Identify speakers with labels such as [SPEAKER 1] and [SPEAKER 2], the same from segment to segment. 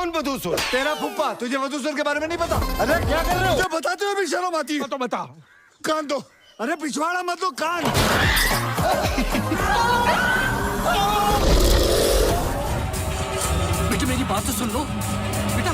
[SPEAKER 1] कौन वधूसुर?
[SPEAKER 2] तेरा फुप्पा। तुझे वधूसुर के बारे में नहीं पता? अरे क्या कर रहे हो? जो बताते हो भी शर्म आती है।
[SPEAKER 1] तो बता।
[SPEAKER 2] कान दो। अरे पिछवाड़ा मत दो, कान।
[SPEAKER 3] बेटा मेरी बात तो सुन लो बेटा।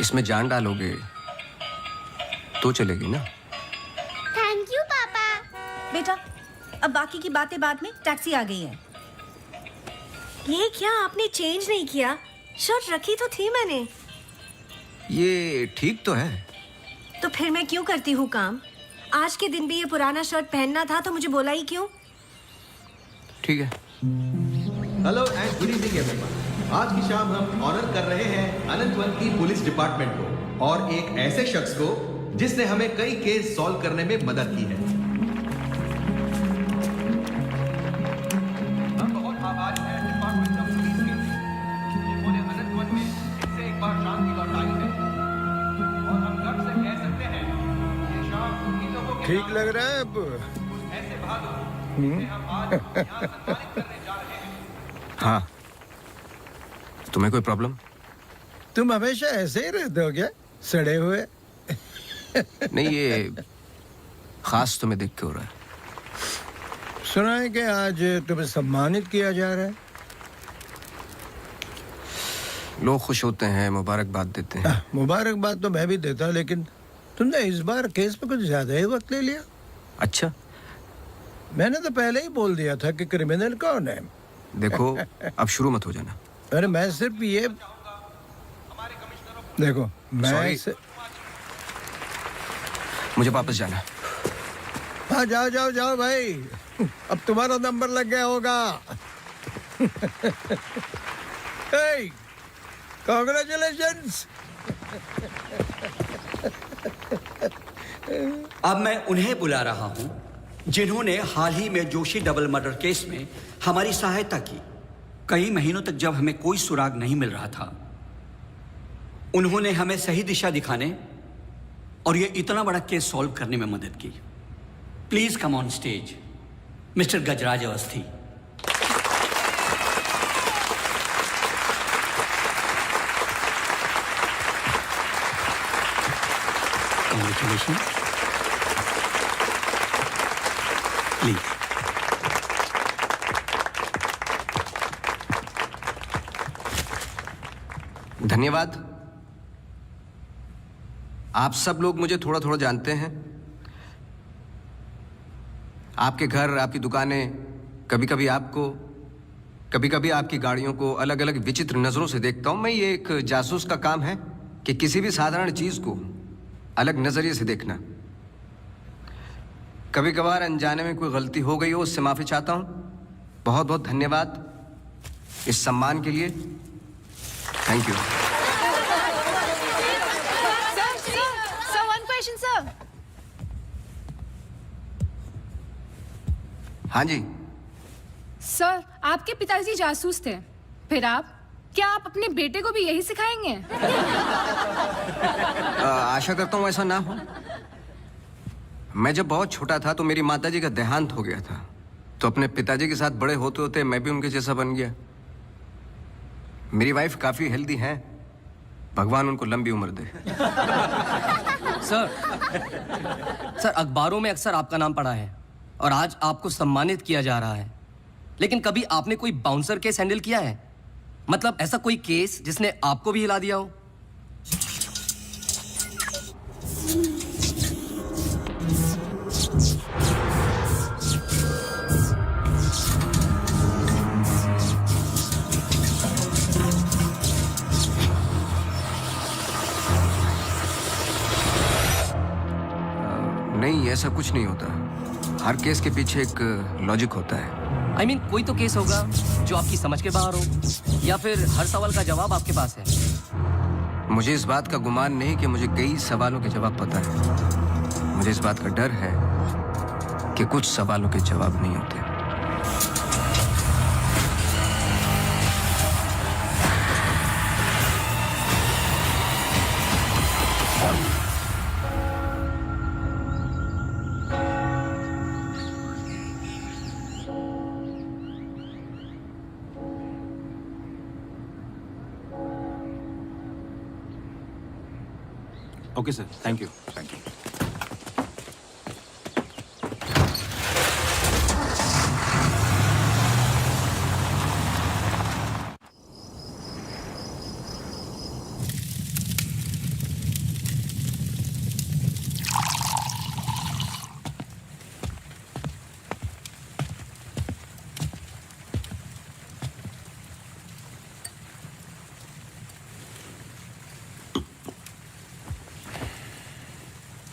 [SPEAKER 4] इसमें जान डालोगे तो चलेगी ना?
[SPEAKER 5] थैंक यू पापा।
[SPEAKER 6] बेटा अब बाकी की बातें बाद में, टैक्सी आ गई है। ये क्या आपने चेंज नहीं किया? शर्ट रखी तो थी मैंने।
[SPEAKER 4] ये ठीक तो है।
[SPEAKER 6] तो फिर मैं क्यों करती हूँ काम? आज के दिन भी ये पुराना शर्ट पहनना था तो मुझे बोला ही क्यों?
[SPEAKER 4] ठीक है।
[SPEAKER 7] Hello and good evening everyone. आज की शाम हम ऑनर कर रहे हैं अनंतवन की पुलिस डिपार्टमेंट को और एक ऐसे शख्स को जिसने हमें कई केस सॉल्व करने में मदद की है। हम बहुत आभारी हैं डिपार्टमेंट ऑफ पुलिस के, जिन्होंने अनंतवन में फिर से एक बार शांति लौटाई है और हम गर्व से कह सकते हैं ये शाम इन लोगों के
[SPEAKER 2] ठीक लग रहा है अब?
[SPEAKER 7] ऐसे बहादुर जिन्हें हम आज यहाँ सम्मानित करने जा रहे हैं।
[SPEAKER 4] हाँ, तुम्हें कोई प्रॉब्लम?
[SPEAKER 2] तुम हमेशा ऐसे ही रहते हो क्या, सड़े हुए?
[SPEAKER 4] नहीं, ये खास तुम्हें देख के हो रहा है।
[SPEAKER 2] सुना है कि आज तुम्हें सम्मानित किया जा रहा है।
[SPEAKER 4] लोग खुश होते हैं, मुबारकबाद देते हैं।
[SPEAKER 2] मुबारकबाद तो मैं भी देता, लेकिन तुमने इस बार केस पे कुछ ज्यादा ही वक्त ले लिया।
[SPEAKER 4] अच्छा,
[SPEAKER 2] मैंने तो पहले ही बोल दिया था कि क्रिमिनल कौन है।
[SPEAKER 4] देखो अब शुरू मत हो जाना।
[SPEAKER 2] अरे मैं सिर्फ ये देखो, मैं
[SPEAKER 4] मुझे वापस जाना।
[SPEAKER 2] हाँ जाओ जाओ जाओ भाई, अब तुम्हारा नंबर लग गया होगा। hey, congratulations!
[SPEAKER 3] अब मैं उन्हें बुला रहा हूं जिन्होंने हाल ही में जोशी डबल मर्डर केस में हमारी सहायता की। कई महीनों तक जब हमें कोई सुराग नहीं मिल रहा था, उन्होंने हमें सही दिशा दिखाने और ये इतना बड़ा केस सॉल्व करने में मदद की। Please come on stage mister Gajraj Awasthi. Congratulations. Please.
[SPEAKER 4] धन्यवाद। आप सब लोग मुझे थोड़ा थोड़ा जानते हैं। आपके घर, आपकी दुकानें, कभी कभी आपकी गाड़ियों को अलग अलग विचित्र नजरों से देखता हूं मैं। ये एक जासूस का काम है कि किसी भी साधारण चीज को अलग नजरिए से देखना। कभी कभार अनजाने में कोई गलती हो गई हो, उससे माफी चाहता हूं। बहुत बहुत धन्यवाद इस सम्मान के लिए। Thank you.
[SPEAKER 1] Sir, one question, sir.
[SPEAKER 4] हाँ जी।
[SPEAKER 1] सर, आपके पिताजी जासूस थे, फिर आप? क्या आप अपने बेटे को भी यही सिखाएंगे?
[SPEAKER 4] आशा करता हूं ऐसा ना हो। मैं जब बहुत छोटा था तो मेरी माताजी का देहांत हो गया था, तो अपने पिताजी के साथ बड़े होते होते मैं भी उनके जैसा बन गया। मेरी वाइफ काफी हेल्दी है, भगवान उनको लंबी उम्र दे।
[SPEAKER 8] सर अखबारों में अक्सर आपका नाम पड़ा है और आज आपको सम्मानित किया जा रहा है, लेकिन कभी आपने कोई बाउंसर केस हैंडल किया है? मतलब ऐसा कोई केस जिसने आपको भी हिला दिया हो?
[SPEAKER 4] नहीं, ऐसा कुछ नहीं होता। हर केस के पीछे एक लॉजिक होता है।
[SPEAKER 8] I mean, कोई तो केस होगा जो आपकी समझ के बाहर हो, या फिर हर सवाल का जवाब आपके पास है।
[SPEAKER 4] मुझे इस बात का गुमान नहीं कि मुझे कई सवालों के जवाब पता है। मुझे इस बात का डर है कि कुछ सवालों के जवाब नहीं होते।
[SPEAKER 9] Okay, sir. Thank you. Thank you.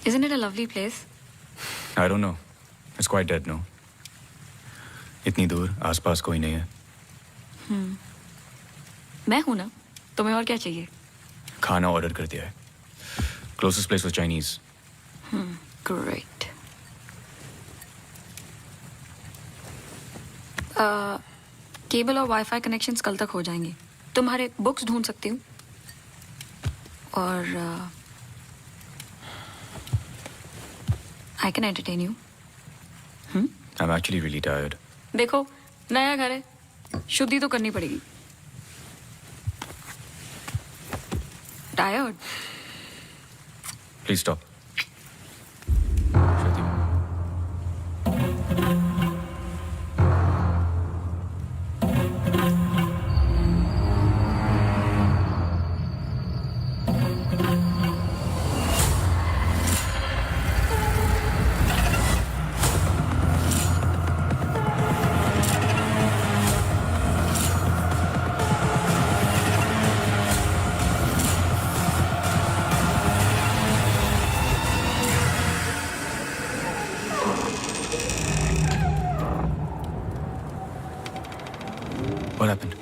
[SPEAKER 10] Isn't it a lovely place?
[SPEAKER 9] I don't know. It's quite dead, no? इतनी दूर, आसपास कोई नहीं है।
[SPEAKER 10] मैं हूं ना, तुम्हें और क्या चाहिए?
[SPEAKER 9] खाना ऑर्डर कर दिया है। Closest place was Chinese.
[SPEAKER 10] Great. Cable और वाईफाई कनेक्शंस कल तक हो जाएंगे। तुम्हारे बुक्स ढूंढ सकती हूँ और I can entertain you.
[SPEAKER 9] I'm actually really tired.
[SPEAKER 10] देखो, नया घर है, शुद्धि तो करनी पड़ेगी। Tired?
[SPEAKER 9] Please stop. What happened?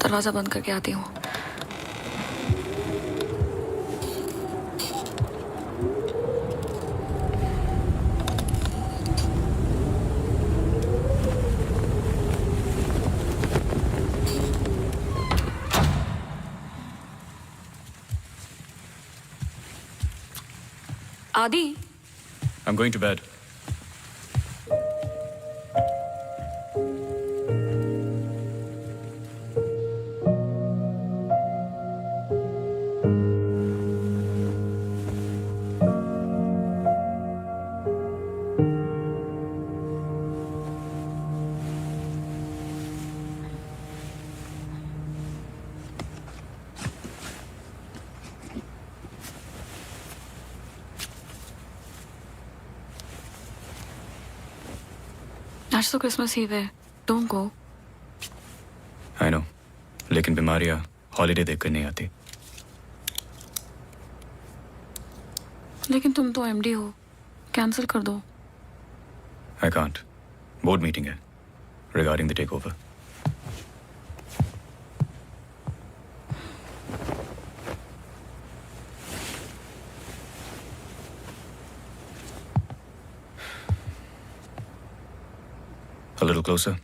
[SPEAKER 10] दरवाजा बंद करके आती हूँ। आदि,
[SPEAKER 9] I'm going to bed.
[SPEAKER 10] आज तो क्रिसमस ईव है, डोंट गो।
[SPEAKER 9] आई नो, लेकिन बीमारियां हॉलीडे देखकर नहीं आती।
[SPEAKER 10] लेकिन तुम तो एमडी हो, कैंसिल कर दो।
[SPEAKER 9] आई कांट, बोर्ड मीटिंग है regarding the take over. A little closer.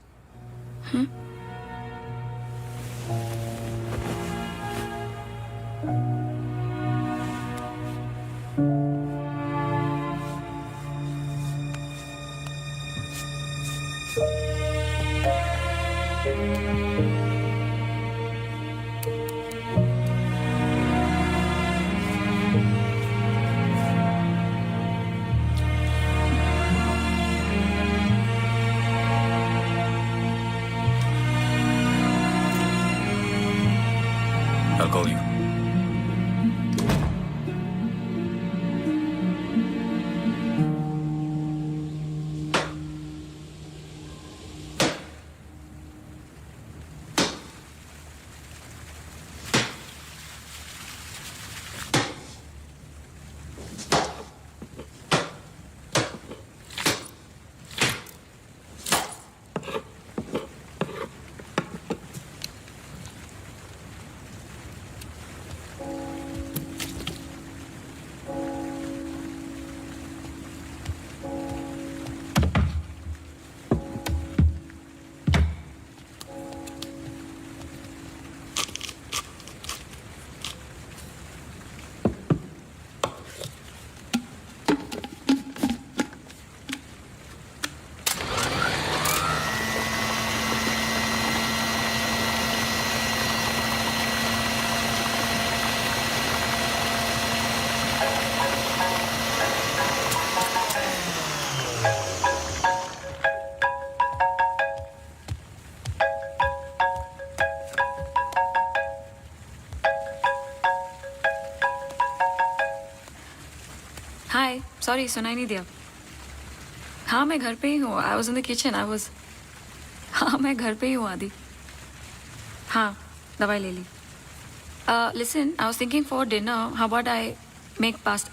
[SPEAKER 9] I'll call you.
[SPEAKER 10] Hi, sorry, सुनाई नहीं दिया। हाँ, मैं घर पे ही हूँ। I was in the kitchen. हाँ, मैं घर पे ही हूँ आदि। हाँ, दवाई ले ली। Listen, I was thinking for dinner, how about I make pasta.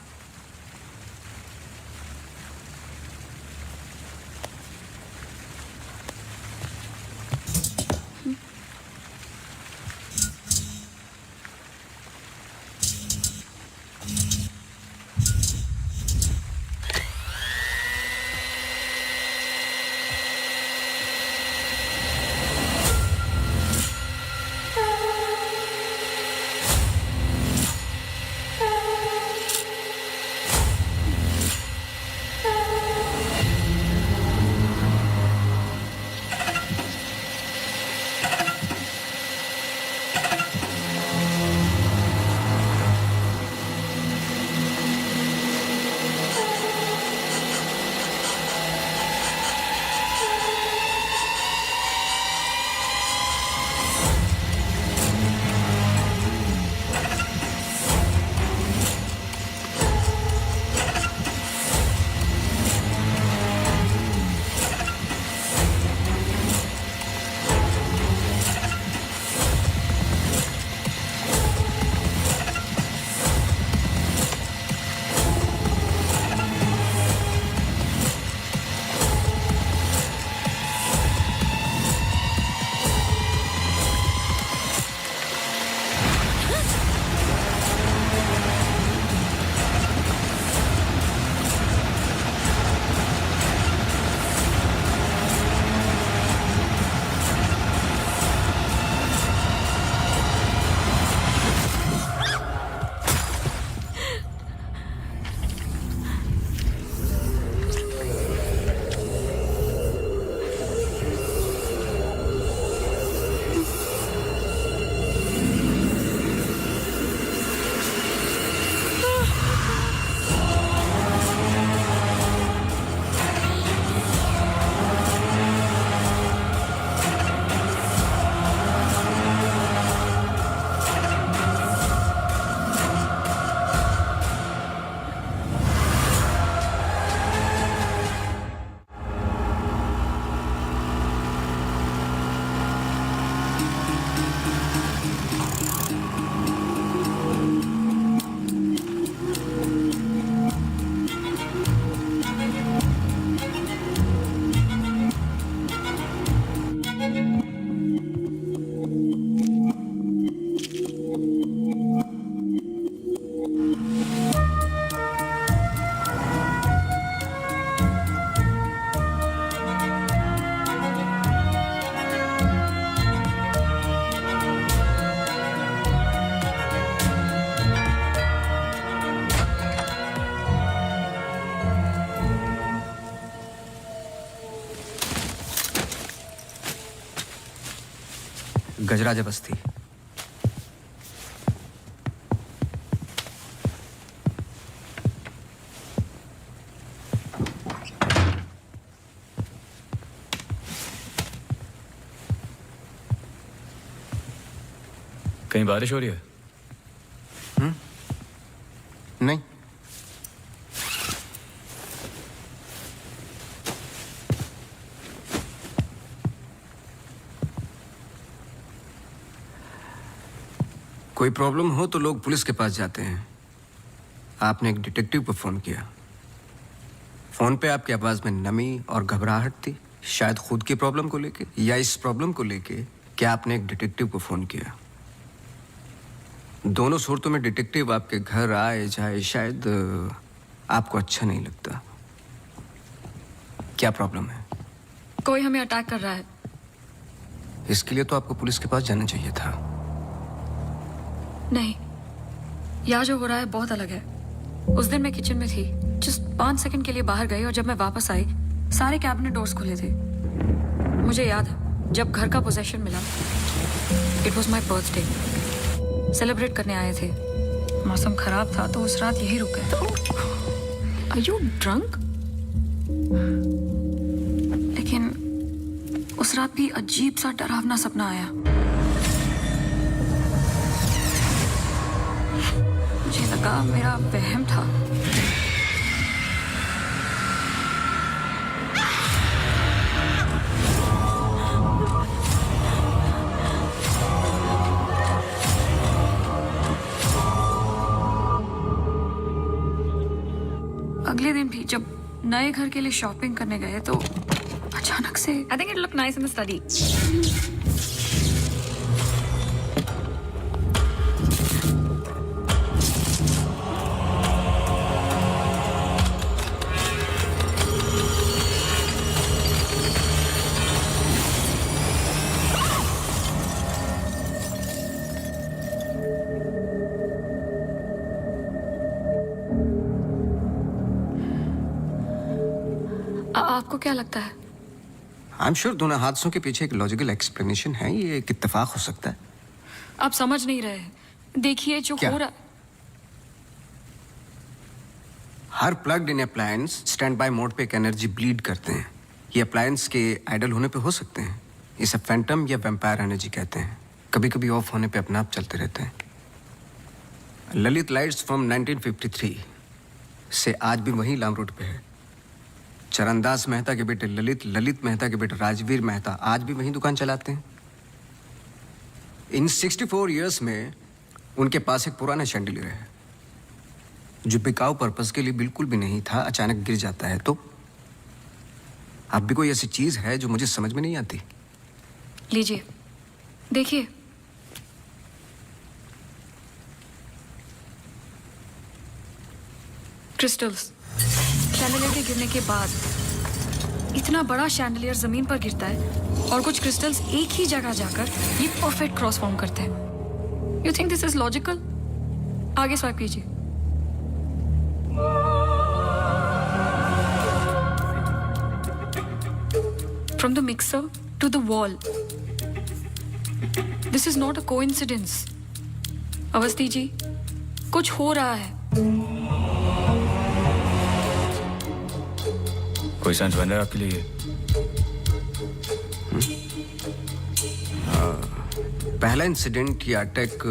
[SPEAKER 4] Gajraj Basti.
[SPEAKER 9] कहीं बारिश हो रही है?
[SPEAKER 4] नहीं। कोई प्रॉब्लम हो तो लोग पुलिस के पास जाते हैं। आपने एक डिटेक्टिव को फोन किया। फोन पे आपकी आवाज में नमी और घबराहट थी, शायद खुद की प्रॉब्लम को लेके या इस प्रॉब्लम को लेके कि आपने एक डिटेक्टिव को फोन किया। दोनों सूरतों में डिटेक्टिव आपके घर आए जाए शायद आपको अच्छा नहीं लगता। क्या प्रॉब्लम है?
[SPEAKER 10] कोई हमें अटैक कर रहा है।
[SPEAKER 4] इसके लिए तो आपको पुलिस के पास जाना चाहिए था।
[SPEAKER 10] नहीं, यहाँ जो हो रहा है बहुत अलग है। उस दिन मैं किचन में थी, जस्ट 5 सेकंड के लिए बाहर गई और जब मैं वापस आई सारे कैबिनेट डोर्स खुले थे। मुझे याद है जब घर का पोजेशन मिला, it was my birthday, celebrate करने आए थे। मौसम खराब था तो उस रात यही रुक गए। Are you drunk? लेकिन उस रात भी अजीब सा डरावना सपना आया। मुझे लगा मेरा वहम था। अगले दिन भी जब नए घर के लिए शॉपिंग करने गए तो अचानक से I think it look nice in the study. आपको क्या लगता है?
[SPEAKER 4] आई एम श्योर दोनों हादसों के पीछे एक लॉजिकल एक्सप्लेनेशन है। ये एक इत्तेफाक हो सकता है।
[SPEAKER 10] आप समझ नहीं रहे। देखिए जो
[SPEAKER 4] क्या?
[SPEAKER 10] हो रहा।
[SPEAKER 4] हर plugged in appliance standby mode पे एक एनर्जी ब्लीड करते हैं। ये अप्लायंस के आइडल होने पे हो सकते हैं। इसे फैंटम या वैम्पायर एनर्जी कहते हैं। कभी कभी ऑफ होने पे अपने आप चलते रहते हैं। ललित लाइट्स फ्रॉम 1953 से आज भी वही लामरूट पे है। चरणदास मेहता के बेटे ललित मेहता के बेटे राजवीर मेहता आज भी वही दुकान चलाते हैं। इन 64 इयर्स में उनके पास एक पुराना शैंडिलियर है जो बिकाऊ पर्पस के लिए बिल्कुल भी नहीं था, अचानक गिर जाता है। तो अब भी कोई ऐसी चीज है जो मुझे समझ में नहीं आती।
[SPEAKER 10] लीजिए देखिए। क्रिस्टल्स। शैंडलियर के गिरने के बाद इतना बड़ा शैंडलियर जमीन पर गिरता है और कुछ क्रिस्टल्स एक ही जगह जाकर ये परफेक्ट क्रॉस फॉर्म करते हैं। You think this is logical? आगे स्वाइप कीजिए। From the mixer to the wall. This is not a coincidence. Awasthi ji, कुछ हो रहा है।
[SPEAKER 9] कोई सेंस बन रहा है आपके लिए?
[SPEAKER 4] पहला इंसिडेंट या अटैक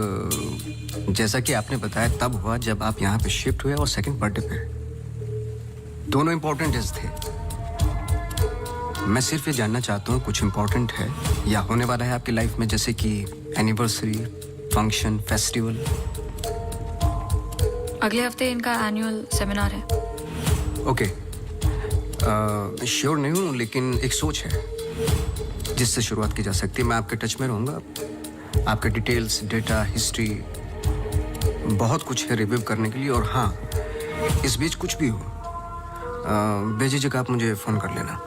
[SPEAKER 4] जैसा कि आपने बताया तब हुआ जब आप यहाँ पे शिफ्ट हुए, और सेकंड बर्थडे पे। दोनों इंपॉर्टेंट डेज थे। मैं सिर्फ ये जानना चाहता हूँ कुछ इंपॉर्टेंट है या होने वाला है आपकी लाइफ में, जैसे कि एनिवर्सरी, फंक्शन, फेस्टिवल।
[SPEAKER 10] अगले हफ्ते इनका एनुअल सेमिनार है।
[SPEAKER 4] ओके, श्योर नहीं हूँ लेकिन एक सोच है जिससे शुरुआत की जा सकती है। मैं आपके टच में रहूँगा। आपके डिटेल्स, डेटा, हिस्ट्री बहुत कुछ है रिव्यू करने के लिए। और हाँ, इस बीच कुछ भी हो बेझिझक आप मुझे फ़ोन कर लेना।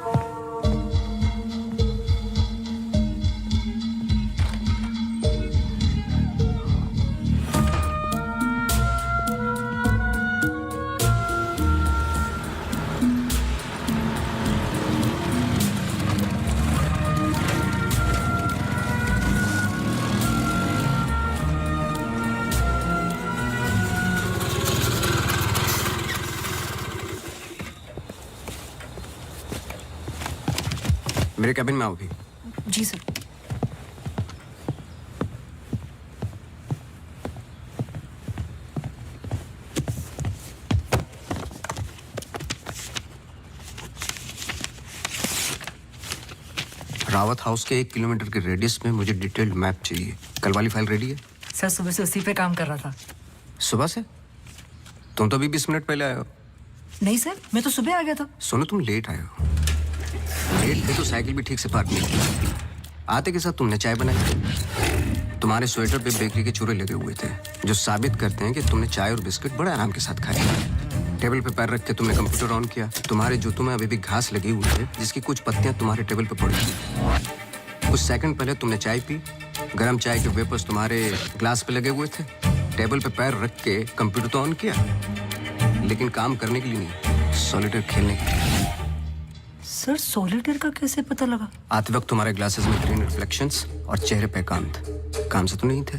[SPEAKER 4] मेरे कैबिन में आओ भी।
[SPEAKER 6] जी सर।
[SPEAKER 4] रावत हाउस के 1 किलोमीटर के रेडियस में मुझे डिटेल्ड मैप चाहिए। कल वाली फाइल रेडी है?
[SPEAKER 11] सर सुबह से उसी पे काम कर रहा था।
[SPEAKER 4] सुबह से? तुम तो अभी 20 मिनट पहले आए हो।
[SPEAKER 11] नहीं सर, मैं तो सुबह आ गया था।
[SPEAKER 4] सुनो, तुम लेट आए हो। लेट थे तो साइकिल भी ठीक से पार्क नहीं की। आते के साथ तुमने चाय बनाई। तुम्हारे स्वेटर पे बेकरी के चूरे लगे हुए थे जो साबित करते हैं कि तुमने चाय और बिस्किट बड़े आराम के साथ खाए। टेबल पे पैर रख के तुमने कंप्यूटर ऑन किया। तुम्हारे जूतों में अभी भी घास लगी हुई है जिसकी कुछ पत्तियां तुम्हारे टेबल पे पड़ी थी। कुछ सेकंड पहले तुमने चाय पी। गरम चाय के वेपर्स तुम्हारे ग्लास पे लगे हुए थे। टेबल पे पैर रख के कंप्यूटर तो ऑन किया, लेकिन काम करने के लिए नहीं, सॉलिटेयर खेलने के लिए।
[SPEAKER 11] सर सॉलिटेयर का कैसे पता लगा?
[SPEAKER 4] आते वक्त तुम्हारे ग्लासेस में ग्रीन रिफ्लेक्शंस और चेहरे पे एकांत। काम से तो नहीं थे।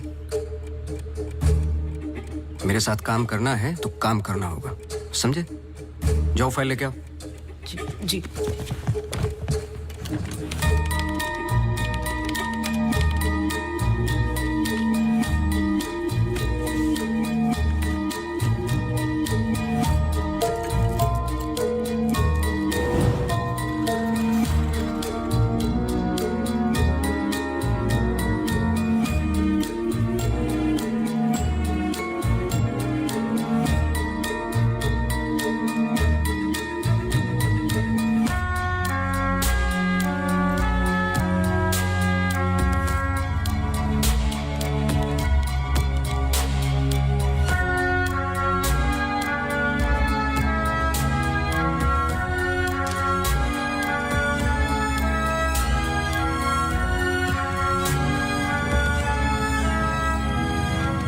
[SPEAKER 4] मेरे साथ काम करना है तो काम करना होगा, समझे? जाओ फाइल लेके आओ।
[SPEAKER 11] जी।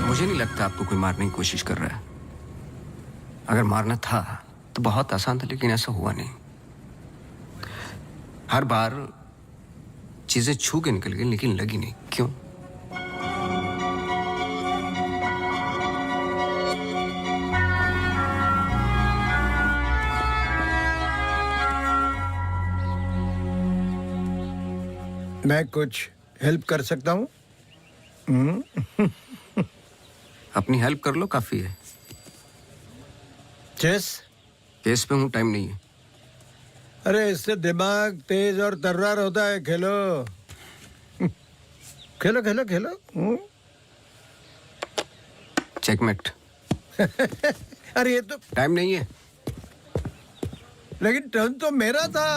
[SPEAKER 4] मुझे नहीं लगता आपको कोई मारने की कोशिश कर रहा है। अगर मारना था तो बहुत आसान था, लेकिन ऐसा हुआ नहीं। हर बार चीजें छू के निकल गई लेकिन लगी नहीं। क्यों?
[SPEAKER 2] मैं कुछ हेल्प कर सकता हूँ?
[SPEAKER 4] अपनी हेल्प कर लो, काफी है।
[SPEAKER 2] चेस?
[SPEAKER 4] केस पे हूँ, टाइम नहीं है।
[SPEAKER 2] अरे इससे दिमाग तेज और तर्रार होता है। खेलो खेलो खेलो खेलो।
[SPEAKER 4] चेकमेट।
[SPEAKER 2] अरे ये तो
[SPEAKER 4] टाइम नहीं है।
[SPEAKER 2] लेकिन टर्न तो मेरा था।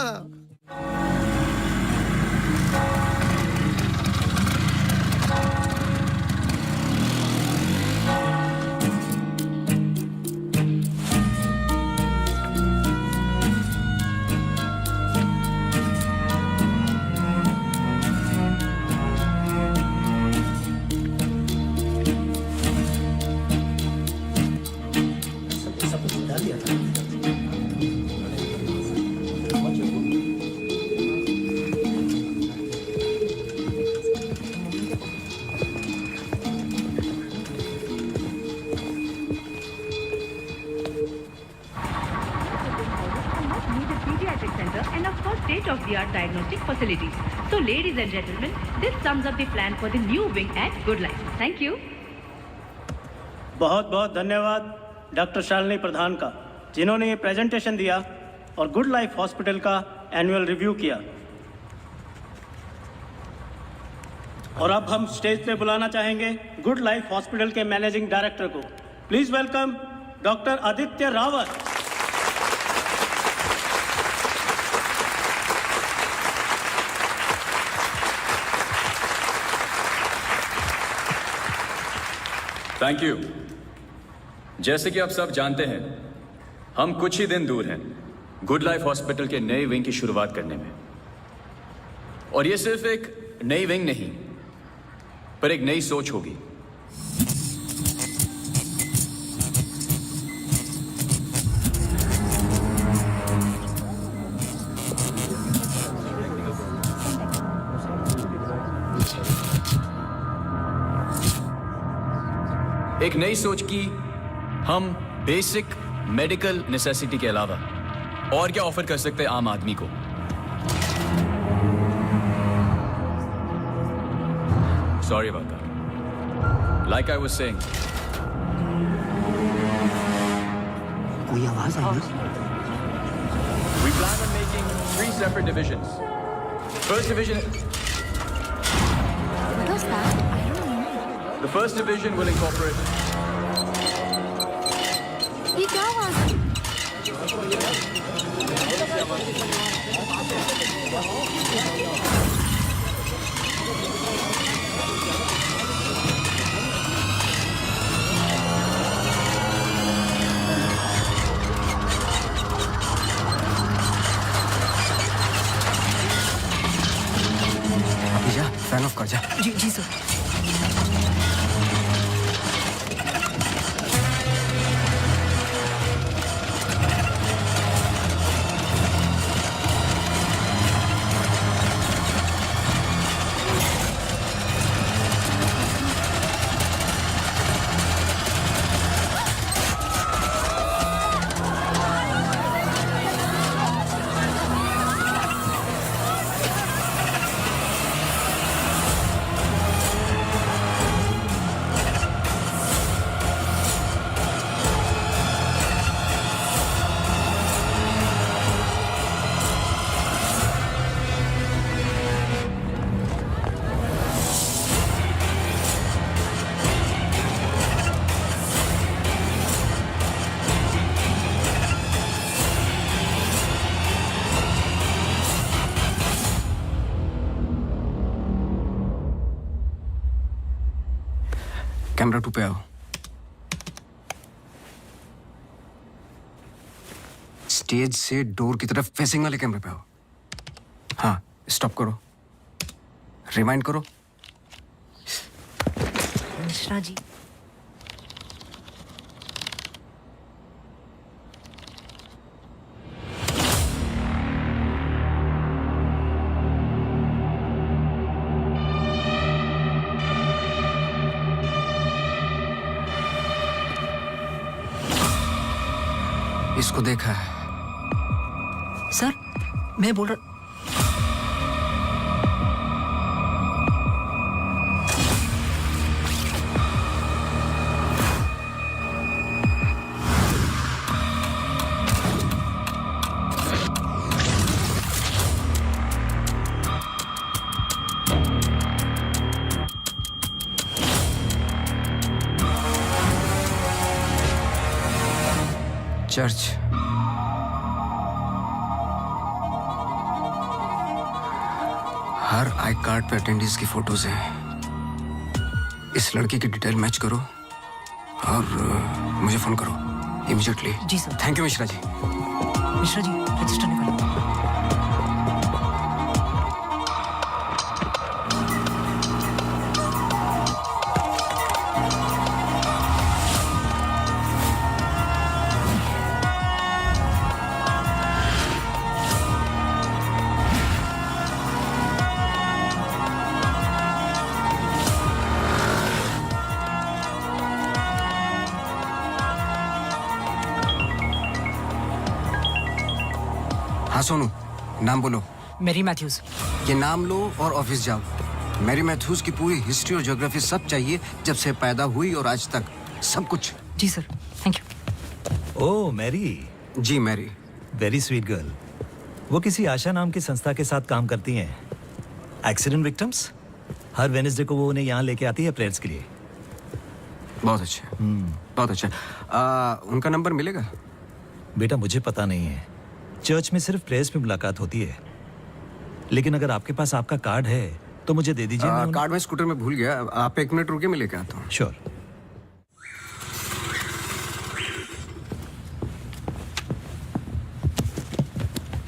[SPEAKER 12] state-of-the-art diagnostic facilities. So, ladies and gentlemen, this sums up the plan for the new wing at Good Life. Thank you.
[SPEAKER 13] बहुत बहुत धन्यवाद डॉक्टर शालिनी प्रधान का, जिन्होंने ये प्रेजेंटेशन दिया और गुड लाइफ हॉस्पिटल का एनुअल रिव्यू किया। और अब हम स्टेज पे बुलाना चाहेंगे गुड लाइफ हॉस्पिटल के मैनेजिंग डायरेक्टर को। Please welcome doctor Aditya Rawat.
[SPEAKER 9] Thank you. जैसे कि आप सब जानते हैं, हम कुछ ही दिन दूर हैं गुड लाइफ हॉस्पिटल के नए विंग की शुरुआत करने में। और ये सिर्फ एक नई विंग नहीं, पर एक नई सोच होगी। एक नई सोच की हम बेसिक मेडिकल नेसेसिटी के अलावा और क्या ऑफर कर सकते हैं आम आदमी को। Sorry about that. Like I was saying.
[SPEAKER 4] कोई आवाज आई ना?
[SPEAKER 9] We plan on making 3 separate divisions. First division.
[SPEAKER 1] What was that? I don't know.
[SPEAKER 9] The first division will incorporate.
[SPEAKER 1] ये क्या आवाज है?
[SPEAKER 4] अभी जा, फैन ऑफ कर जा।
[SPEAKER 11] जी जी सर।
[SPEAKER 4] कैमरा 2 पे आओ। स्टेज से डोर की तरफ फेसिंग वाले कैमरे पे आओ। हाँ, स्टॉप करो, रिवाइंड करो।
[SPEAKER 11] मिश्रा जी,
[SPEAKER 4] इसको देखा है?
[SPEAKER 11] सर मैं बोल रहा।
[SPEAKER 4] चर्च। हर आई कार्ड पे अटेंडेंस की फोटोज हैं। इस लड़की की डिटेल मैच करो और मुझे फोन करो इमीडिएटली।
[SPEAKER 11] जी sir.
[SPEAKER 4] Thank you Mishra ji.
[SPEAKER 11] Mishra ji register निकालो।
[SPEAKER 4] हाँ सोनू, नाम बोलो।
[SPEAKER 11] Mary Matthews.
[SPEAKER 4] ये नाम लो और ऑफिस जाओ। मैरी मैथ्यूज की पूरी हिस्ट्री और ज्योग्राफी सब चाहिए, जब से पैदा हुई और आज तक, सब कुछ।
[SPEAKER 11] जी sir, thank you.
[SPEAKER 14] Oh Mary.
[SPEAKER 4] जी मैरी।
[SPEAKER 14] Very sweet girl. वो किसी आशा नाम की संस्था के साथ काम करती हैं। Accident victims. हर वेडनेसडे को वो उन्हें यहाँ लेके आती है प्रेयर्स के लिए।
[SPEAKER 4] बहुत अच्छा, बहुत अच्छा। उनका नंबर मिलेगा?
[SPEAKER 14] बेटा मुझे पता नहीं है, चर्च में सिर्फ प्रेयर्स में मुलाकात होती है। लेकिन अगर आपके पास आपका कार्ड है तो मुझे दे दीजिए।
[SPEAKER 4] कार्ड में स्कूटर में भूल गया, आप 1 मिनट रुके, मैं लेके आता हूँ।
[SPEAKER 14] श्योर।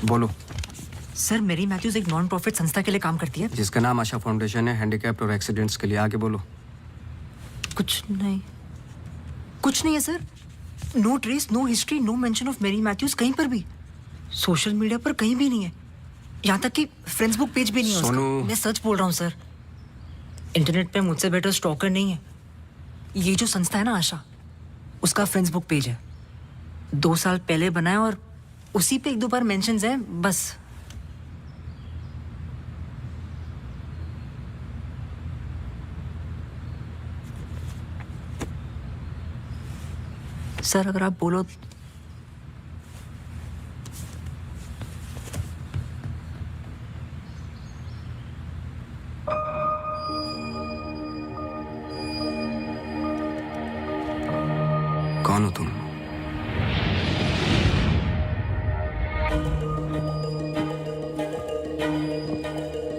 [SPEAKER 4] बोलो।
[SPEAKER 11] सर मैरी मैथ्यूज एक नॉन प्रॉफिट संस्था के लिए काम करती है
[SPEAKER 4] जिसका नाम आशा फाउंडेशन है, हैंडीकैप्ड और एक्सीडेंट्स के लिए। आगे बोलो।
[SPEAKER 11] कुछ नहीं, कुछ नहीं है sir. No trace, no history, no mention of Mary Matthews कहीं पर भी। सोशल मीडिया पर कहीं भी नहीं है, यहाँ तक कि फेसबुक पेज भी नहीं है उसका। मैं सच बोल रहा हूँ सर, इंटरनेट पे मुझसे बेटर स्टॉकर नहीं है। ये जो संस्था है ना आशा, उसका फेसबुक पेज है, 2 साल पहले बना है और उसी पे 1-2 बार मेंशंस हैं बस। सर अगर आप बोलो
[SPEAKER 4] कौन हो तुम?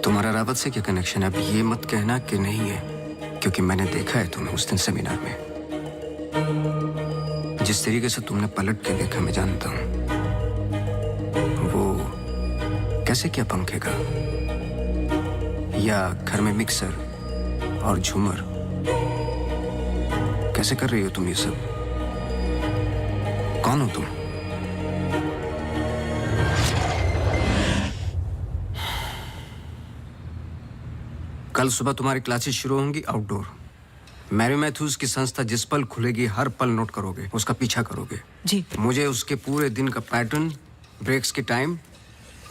[SPEAKER 4] तुम्हारा रावत से क्या कनेक्शन है? अब ये मत कहना कि नहीं है, क्योंकि मैंने देखा है तुम्हें उस दिन सेमिनार में। जिस तरीके से तुमने पलट के देखा मैं जानता हूं। वो कैसे क्या पंखे का या घर में मिक्सर और झूमर कैसे कर रही हो तुम ये सब? कौन हो तुम? कल सुबह तुम्हारी क्लासेस शुरू होंगी आउटडोर। मैरी मैथ्यूज की संस्था जिस पल खुलेगी हर पल नोट करोगे, उसका पीछा करोगे।
[SPEAKER 11] जी।
[SPEAKER 4] मुझे उसके पूरे दिन का पैटर्न, ब्रेक्स के टाइम,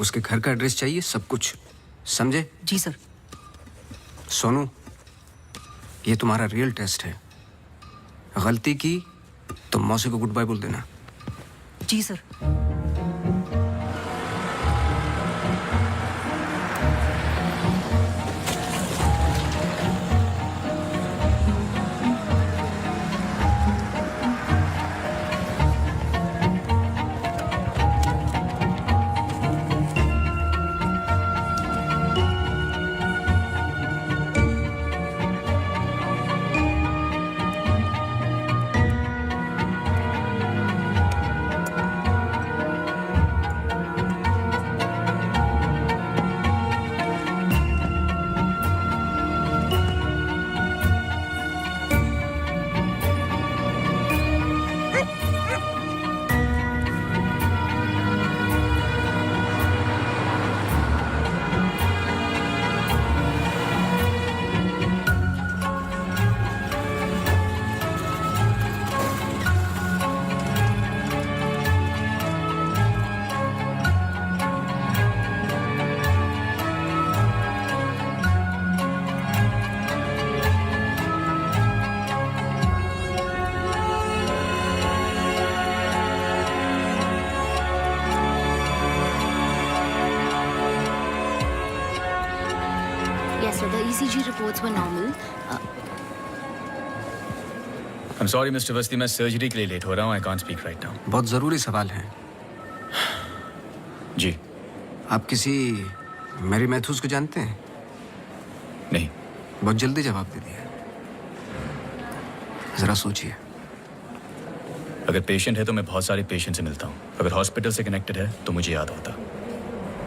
[SPEAKER 4] उसके घर का एड्रेस चाहिए, सब कुछ। समझे?
[SPEAKER 11] जी सर।
[SPEAKER 4] सोनू, ये तुम्हारा रियल टेस्ट है। गलती की तो मौसी को गुड बाय बोल देना।
[SPEAKER 11] जी sir.
[SPEAKER 5] Yes, sir. The ECG reports were normal.
[SPEAKER 9] I'm sorry, Mr. Vasti, मैं सर्जरी के लिए लेट हो रहा हूँ। I can't speak right now.
[SPEAKER 4] बहुत जरूरी सवाल है।
[SPEAKER 9] जी।
[SPEAKER 4] आप किसी मैरी मैथ्यूज को जानते हैं?
[SPEAKER 9] नहीं।
[SPEAKER 4] बहुत जल्दी जवाब दे दिया। जरा सोचिए।
[SPEAKER 9] अगर पेशेंट है तो मैं बहुत सारे पेशेंट से मिलता हूँ। अगर हॉस्पिटल से कनेक्टेड है तो मुझे याद होता।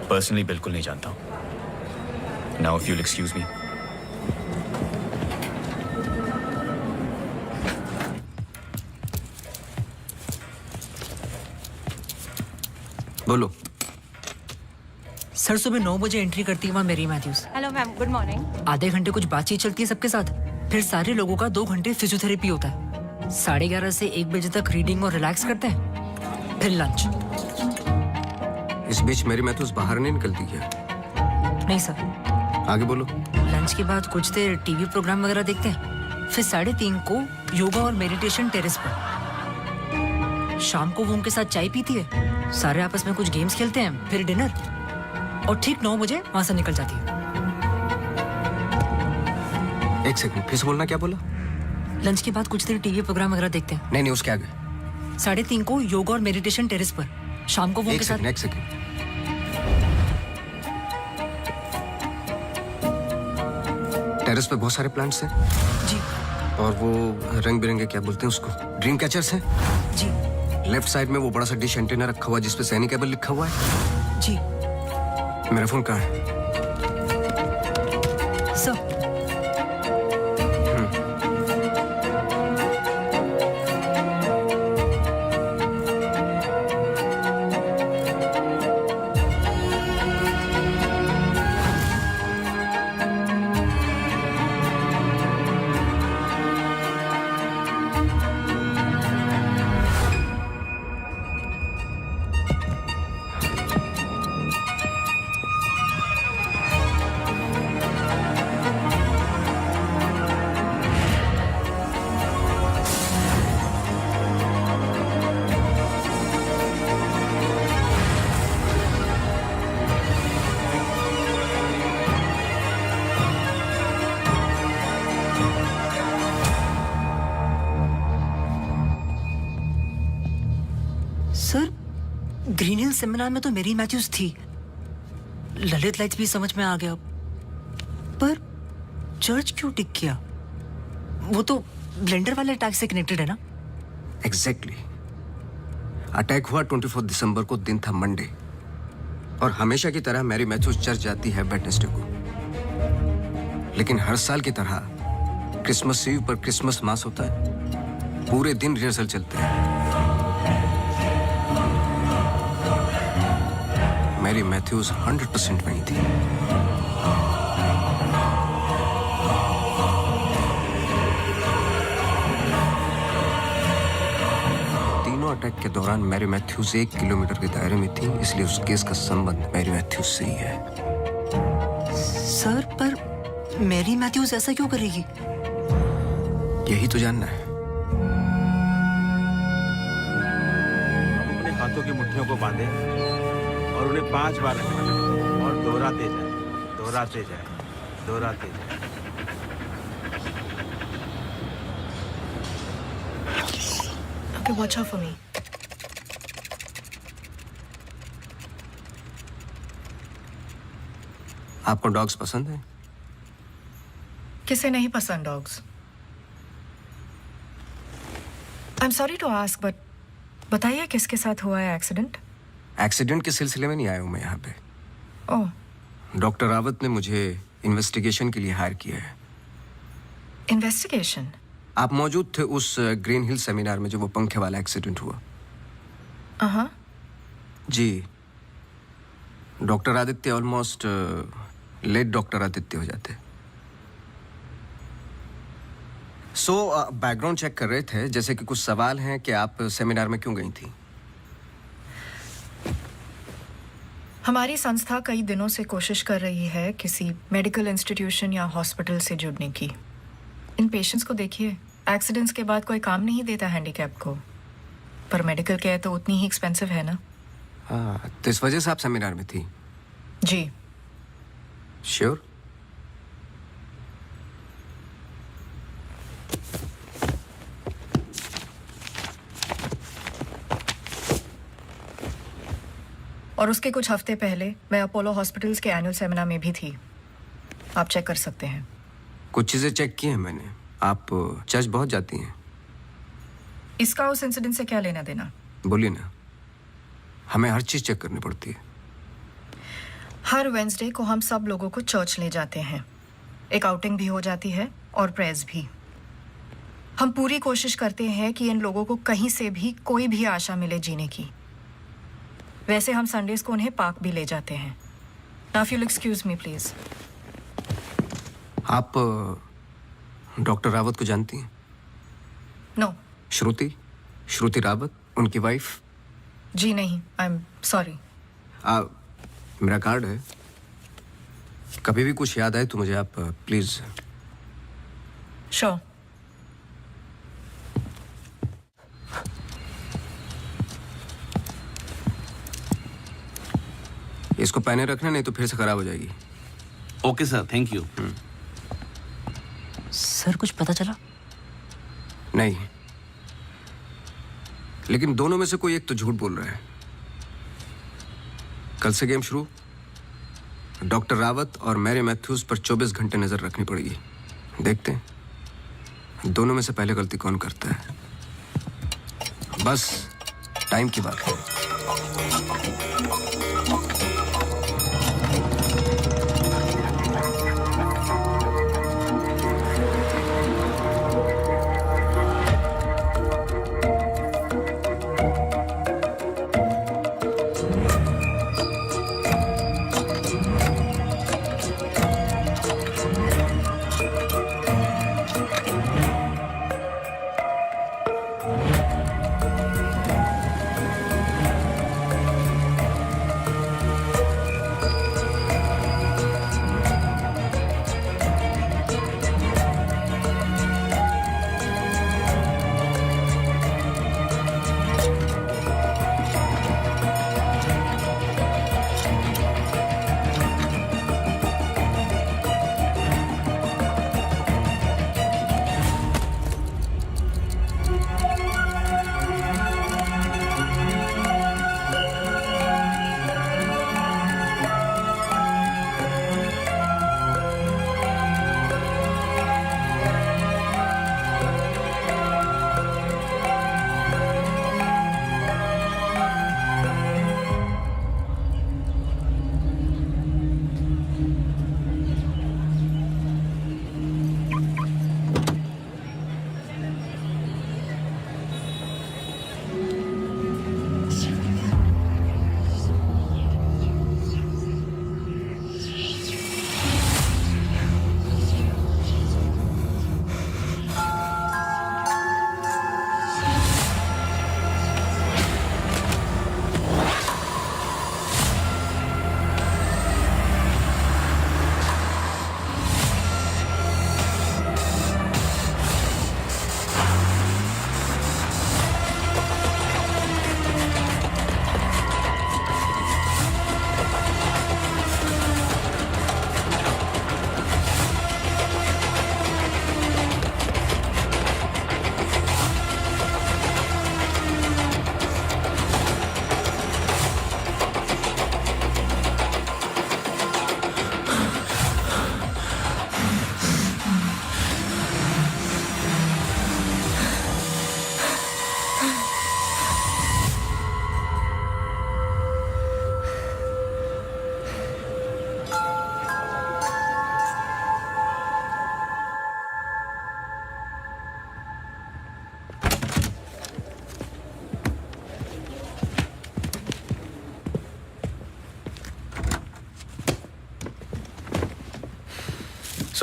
[SPEAKER 9] पर्सनली बिल्कुल नहीं जानता हूँ। Now, if you'll excuse me.
[SPEAKER 4] बोलो।
[SPEAKER 11] सर सुबह 9 बजे एंट्री करती है वहाँ Mary Matthews.
[SPEAKER 6] Hello ma'am, good morning.
[SPEAKER 11] आधे घंटे कुछ बातचीत चलती है सबके साथ, फिर सारे लोगों का 2 घंटे फिजियोथेरेपी होता है। 11:30 से 1 बजे तक रीडिंग और रिलैक्स करते हैं, फिर लंच।
[SPEAKER 4] इस बीच मेरी मैथ्यूज बाहर नहीं निकलती क्या?
[SPEAKER 11] नहीं सर।
[SPEAKER 4] आगे बोलो।
[SPEAKER 11] लंच के बाद कुछ देर टीवी प्रोग्राम वगैरह देखते हैं, फिर 3:30 को योगा और मेडिटेशन टेरेस पर। शाम को वो उनके साथ चाय पीती है, सारे आपस में कुछ गेम्स खेलते हैं, फिर डिनर, और ठीक 9 बजे वहां से निकल जाती है।
[SPEAKER 4] एक सेकंड, फिर से बोलना, क्या बोला?
[SPEAKER 11] लंच के बाद कुछ देर टीवी प्रोग्राम वगैरह देखते हैं।
[SPEAKER 4] नहीं, उसके आगे।
[SPEAKER 11] 3:30 को योगा और मेडिटेशन टेरेस पर। शाम को वो उनके साथ।
[SPEAKER 4] एक सेकंड। टेरेस पे बहुत सारे प्लांट्स हैं।
[SPEAKER 11] जी।
[SPEAKER 4] और वो रंग बिरंगे, क्या बोलते हैं उसको, ड्रीम कैचर्स हैं।
[SPEAKER 11] जी।
[SPEAKER 4] लेफ्ट साइड में वो बड़ा सा डिश एंटीना रखा हुआ है जिसपे सैनिकेबल लिखा हुआ है।
[SPEAKER 11] जी।
[SPEAKER 4] मेरा फोन कहाँ है?
[SPEAKER 11] Sir. Sir Green Hill seminar में तो मेरी मैथ्यूज थी, ललित लाइट्स भी समझ में आ गया, पर चर्च क्यों टिक किया? वो तो ब्लेंडर वाले अटैक से कनेक्टेड है ना?
[SPEAKER 4] एग्जैक्टली। अटैक हुआ 24 दिसंबर को, दिन था मंडे, और हमेशा की तरह मैरी मैथ्यूज चर्च जाती है वेडनेसडे को। लेकिन हर साल की तरह क्रिसमस ईव पर क्रिसमस मास होता है, पूरे दिन रिहर्सल चलते हैं। मैरी मैथ्यूज 100% वहीं थी। तीनों अटैक के दौरान मैरी मैथ्यूज 1 किलोमीटर के दायरे में थी, इसलिए उस केस का संबंध मैरी मैथ्यूज से ही है।
[SPEAKER 11] सर पर मैरी मैथ्यूज ऐसा क्यों करेगी?
[SPEAKER 4] यही तो जानना है।
[SPEAKER 15] अपने हाथों की मुट्ठियों को बांधे और उन्हें 5 बार रखना और दोहराते जाए, दोहराते जाए, दोहराते जाए।
[SPEAKER 11] Okay, watch out for me.
[SPEAKER 4] आपको डॉग्स पसंद है?
[SPEAKER 11] किसे नहीं पसंद dogs? I am sorry to ask, but बताइए किसके साथ हुआ है एक्सीडेंट?
[SPEAKER 4] एक्सीडेंट के सिलसिले में नहीं आया हूं मैं यहाँ पे।
[SPEAKER 11] ओह,
[SPEAKER 4] डॉक्टर रावत ने मुझे इन्वेस्टिगेशन के लिए हायर किया है।
[SPEAKER 11] इन्वेस्टिगेशन?
[SPEAKER 4] आप मौजूद थे उस ग्रीन हिल सेमिनार में जो वो पंखे वाला एक्सीडेंट हुआ?
[SPEAKER 11] हाँ
[SPEAKER 4] जी। Doctor Aditya almost late doctor Aditya हो जाते। सो बैकग्राउंड चेक कर रहे थे, जैसे कि कुछ सवाल हैं कि आप सेमिनार में क्यों गई थी?
[SPEAKER 11] हमारी संस्था कई दिनों से कोशिश कर रही है किसी मेडिकल इंस्टीट्यूशन या हॉस्पिटल से जुड़ने की। इन पेशेंट्स को देखिए, एक्सीडेंट्स के बाद कोई काम नहीं देता हैंडीकैप को, पर मेडिकल केयर तो उतनी ही एक्सपेंसिव है ना।
[SPEAKER 4] हाँ, तो इस वजह से आप सेमिनार में थी?
[SPEAKER 11] जी।
[SPEAKER 4] श्योर?
[SPEAKER 11] और उसके कुछ हफ्ते पहले मैं अपोलो हॉस्पिटल्स के एनुअल सेमिनार में भी थी, आप चेक कर सकते हैं।
[SPEAKER 4] कुछ चीजें चेक की हैं मैंने। आप चर्च बहुत जाती हैं।
[SPEAKER 11] इसका उस इंसिडेंट से क्या लेना देना?
[SPEAKER 4] बोलिए ना, हमें हर चीज चेक करनी पड़ती है।
[SPEAKER 11] हर वेंसडे को हम सब लोगों को चर्च ले जाते हैं, एक आउटिंग भी हो जाती है और प्रेयर्स भी। हम पूरी कोशिश करते हैं कि इन लोगों को कहीं से भी कोई भी आशा मिले जीने की। वैसे हम संडेज को उन्हें पार्क भी ले जाते हैं। Now if you'll excuse me please।
[SPEAKER 4] आप डॉक्टर रावत को जानती हैं?
[SPEAKER 11] नो।
[SPEAKER 4] श्रुति रावत, उनकी वाइफ?
[SPEAKER 11] जी नहीं, आई एम सॉरी।
[SPEAKER 4] मेरा कार्ड है, कभी भी कुछ याद आए तो मुझे आप प्लीज।
[SPEAKER 11] श्योर।
[SPEAKER 4] इसको पहने रखना, नहीं तो फिर से खराब हो जाएगी।
[SPEAKER 16] Okay sir, thank you.
[SPEAKER 11] Sir कुछ पता चला?
[SPEAKER 4] नहीं, लेकिन दोनों में से कोई एक तो झूठ बोल रहा है। कल से गेम शुरू। डॉक्टर रावत और मैरी मैथ्यूज पर 24 घंटे नजर रखनी पड़ेगी। देखते हैं दोनों में से पहले गलती कौन करता है। बस टाइम की बात है।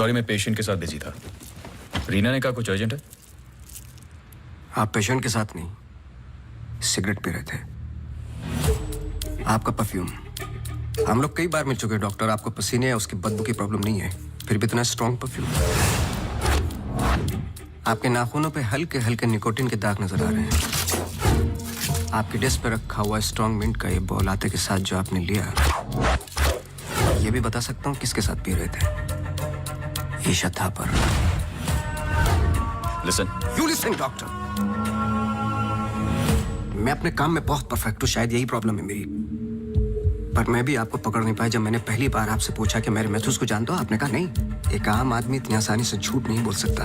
[SPEAKER 9] सॉरी, मैं पेशेंट के साथ बिजी था। रीना ने कहा कुछ अर्जेंट है।
[SPEAKER 4] आप पेशेंट के साथ नहीं, सिगरेट पी रहे थे। आपका परफ्यूम, हम लोग कई बार मिल चुके हैं डॉक्टर। आपको पसीने या उसकी बदबू की प्रॉब्लम नहीं है, फिर भी इतना स्ट्रॉन्ग परफ्यूम। आपके नाखूनों पे हल्के हल्के निकोटीन के दाग नजर आ रहे हैं। आपकी डेस्क पे रखा हुआ स्ट्रॉन्ग मिंट का ये बॉल आते के साथ जो आपने लिया, ये भी बता सकता हूँ किसके साथ पी रहे थे। Isha Thapar.
[SPEAKER 9] Listen.
[SPEAKER 4] You listen doctor. मैं अपने काम में बहुत परफेक्ट हूँ, शायद यही प्रॉब्लम है मेरी। पर मैं भी आपको पकड़ नहीं पाया। जब मैंने पहली बार आपसे पूछा कि मेरे मैथ्यूज को जानते हो, आपने कहा नहीं, एक आम आदमी इतनी आसानी से झूठ नहीं बोल सकता,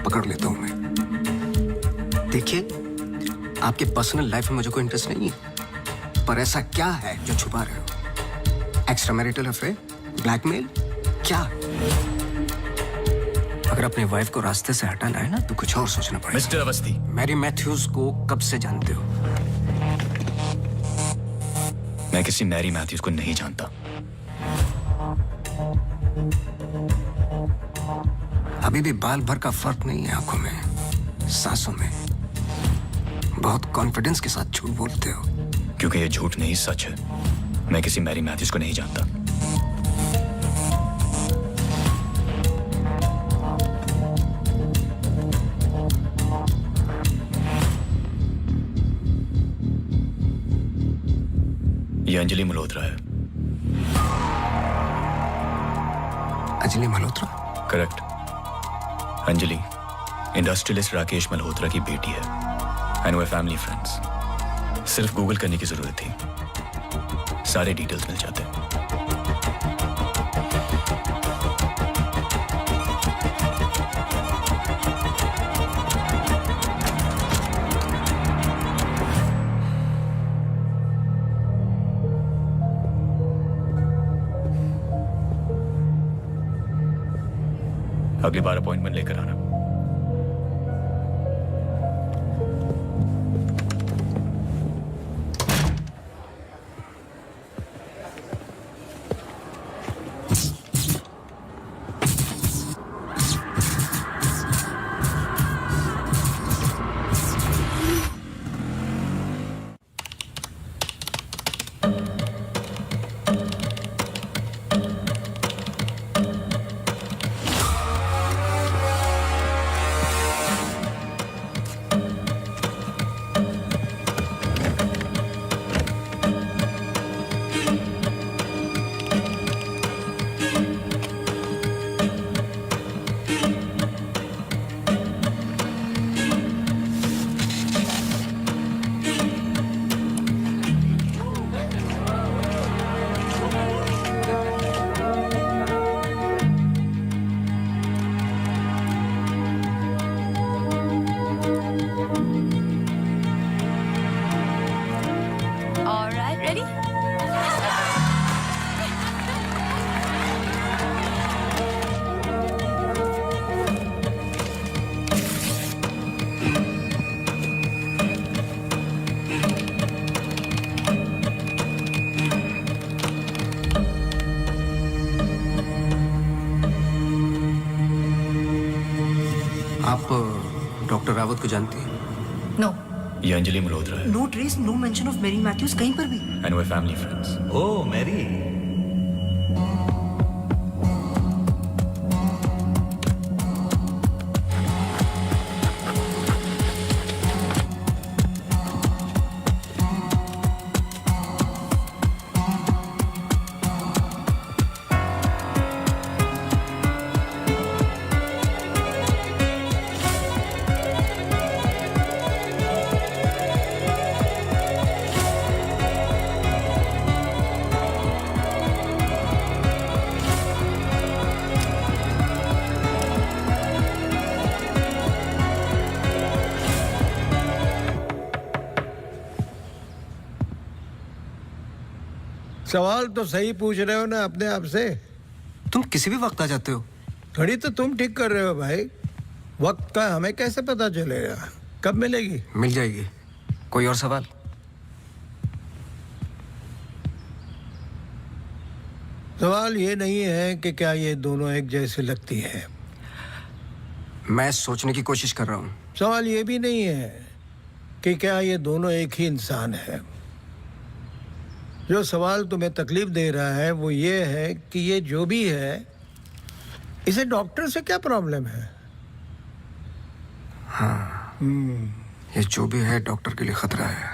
[SPEAKER 4] पकड़ लेता हूं मैं। देखिए, आपके पर्सनल लाइफ में मुझे कोई इंटरेस्ट नहीं है, पर ऐसा क्या है जो छुपा रहे हो? एक्स्ट्रा मैरिटल अफेयर, ब्लैकमेल, क्या? अगर अपने वाइफ को रास्ते से हटाना है ना, तो कुछ और सोचना पड़ेगा।
[SPEAKER 9] मिस्टर अवस्थी,
[SPEAKER 4] मैरी मैथ्यूज को कब से जानते हो?
[SPEAKER 9] मैं किसी मैरी मैथ्यूज को नहीं जानता।
[SPEAKER 4] अभी भी बाल भर का फर्क नहीं है आंखों में, सांसों में। बहुत कॉन्फिडेंस के साथ झूठ बोलते हो।
[SPEAKER 9] क्योंकि ये झूठ नहीं, सच है। मैं किसी मैरी मैथ्यूज को नहीं जानता। ये अंजलि मल्होत्रा है।
[SPEAKER 4] अंजलि मल्होत्रा?
[SPEAKER 9] करेक्ट। अंजलि इंडस्ट्रियलिस्ट राकेश मल्होत्रा की बेटी है। एंड वे फैमिली फ्रेंड्स। सिर्फ गूगल करने की जरूरत थी, सारे डिटेल्स मिल जाते। अगली बार अपॉइंटमेंट लेकर आना।
[SPEAKER 4] आप डॉक्टर रावत को जानती हैं?
[SPEAKER 11] नो।
[SPEAKER 9] ये अंजलि मल्होत्रा है।
[SPEAKER 11] No trace, no mention of Mary Matthews कहीं पर भी।
[SPEAKER 9] एंड वे फैमिली फ्रेंड्स।
[SPEAKER 14] ओह मैरी,
[SPEAKER 2] सवाल तो सही पूछ रहे हो ना अपने आप से।
[SPEAKER 4] तुम किसी भी वक्त आ जाते हो।
[SPEAKER 2] घड़ी तो तुम ठीक कर रहे हो भाई, वक्त का हमें कैसे पता चलेगा? कब मिलेगी?
[SPEAKER 4] मिल जाएगी। कोई और सवाल?
[SPEAKER 2] सवाल ये नहीं है कि क्या ये दोनों एक जैसी लगती है।
[SPEAKER 4] मैं सोचने की कोशिश कर रहा हूँ।
[SPEAKER 2] सवाल ये भी नहीं है कि क्या ये दोनों एक ही इंसान है। जो सवाल तुम्हें तकलीफ दे रहा है वो ये है कि ये जो भी है, इसे डॉक्टर से क्या प्रॉब्लम है?
[SPEAKER 4] हाँ, ये जो भी है डॉक्टर के लिए खतरा है।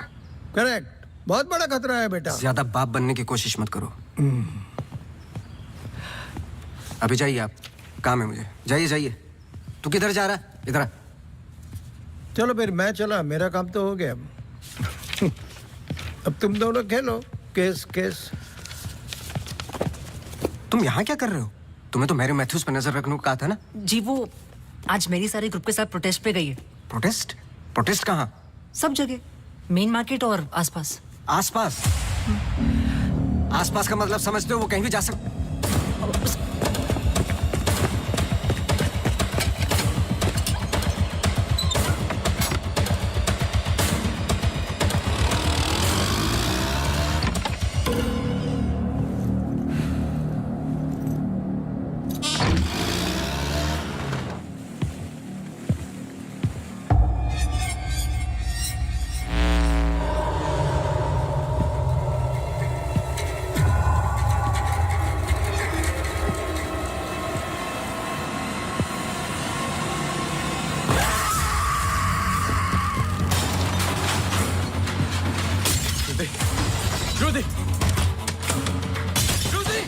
[SPEAKER 2] करेक्ट, बहुत बड़ा खतरा है बेटा।
[SPEAKER 4] ज्यादा बाप बनने की कोशिश मत करो। अभी जाइए आप, काम है मुझे। जाइए जाइए। तू किधर जा रहा है? इधर आ।
[SPEAKER 2] चलो फिर मैं चला, मेरा काम तो हो गया। अब तुम दोनों खेलो केस केस।
[SPEAKER 4] तुम यहाँ क्या कर रहे हो? तुम्हें तो मैरी मैथ्यूज पर नजर रखने को कहा था ना?
[SPEAKER 11] जी वो आज मेरी सारे ग्रुप के साथ प्रोटेस्ट पे गई है।
[SPEAKER 4] प्रोटेस्ट? प्रोटेस्ट कहाँ?
[SPEAKER 11] सब जगह, मेन मार्केट और आसपास।
[SPEAKER 4] आसपास? आसपास का मतलब समझते हो? वो कहीं भी जा सकते।
[SPEAKER 9] Judy! Judy!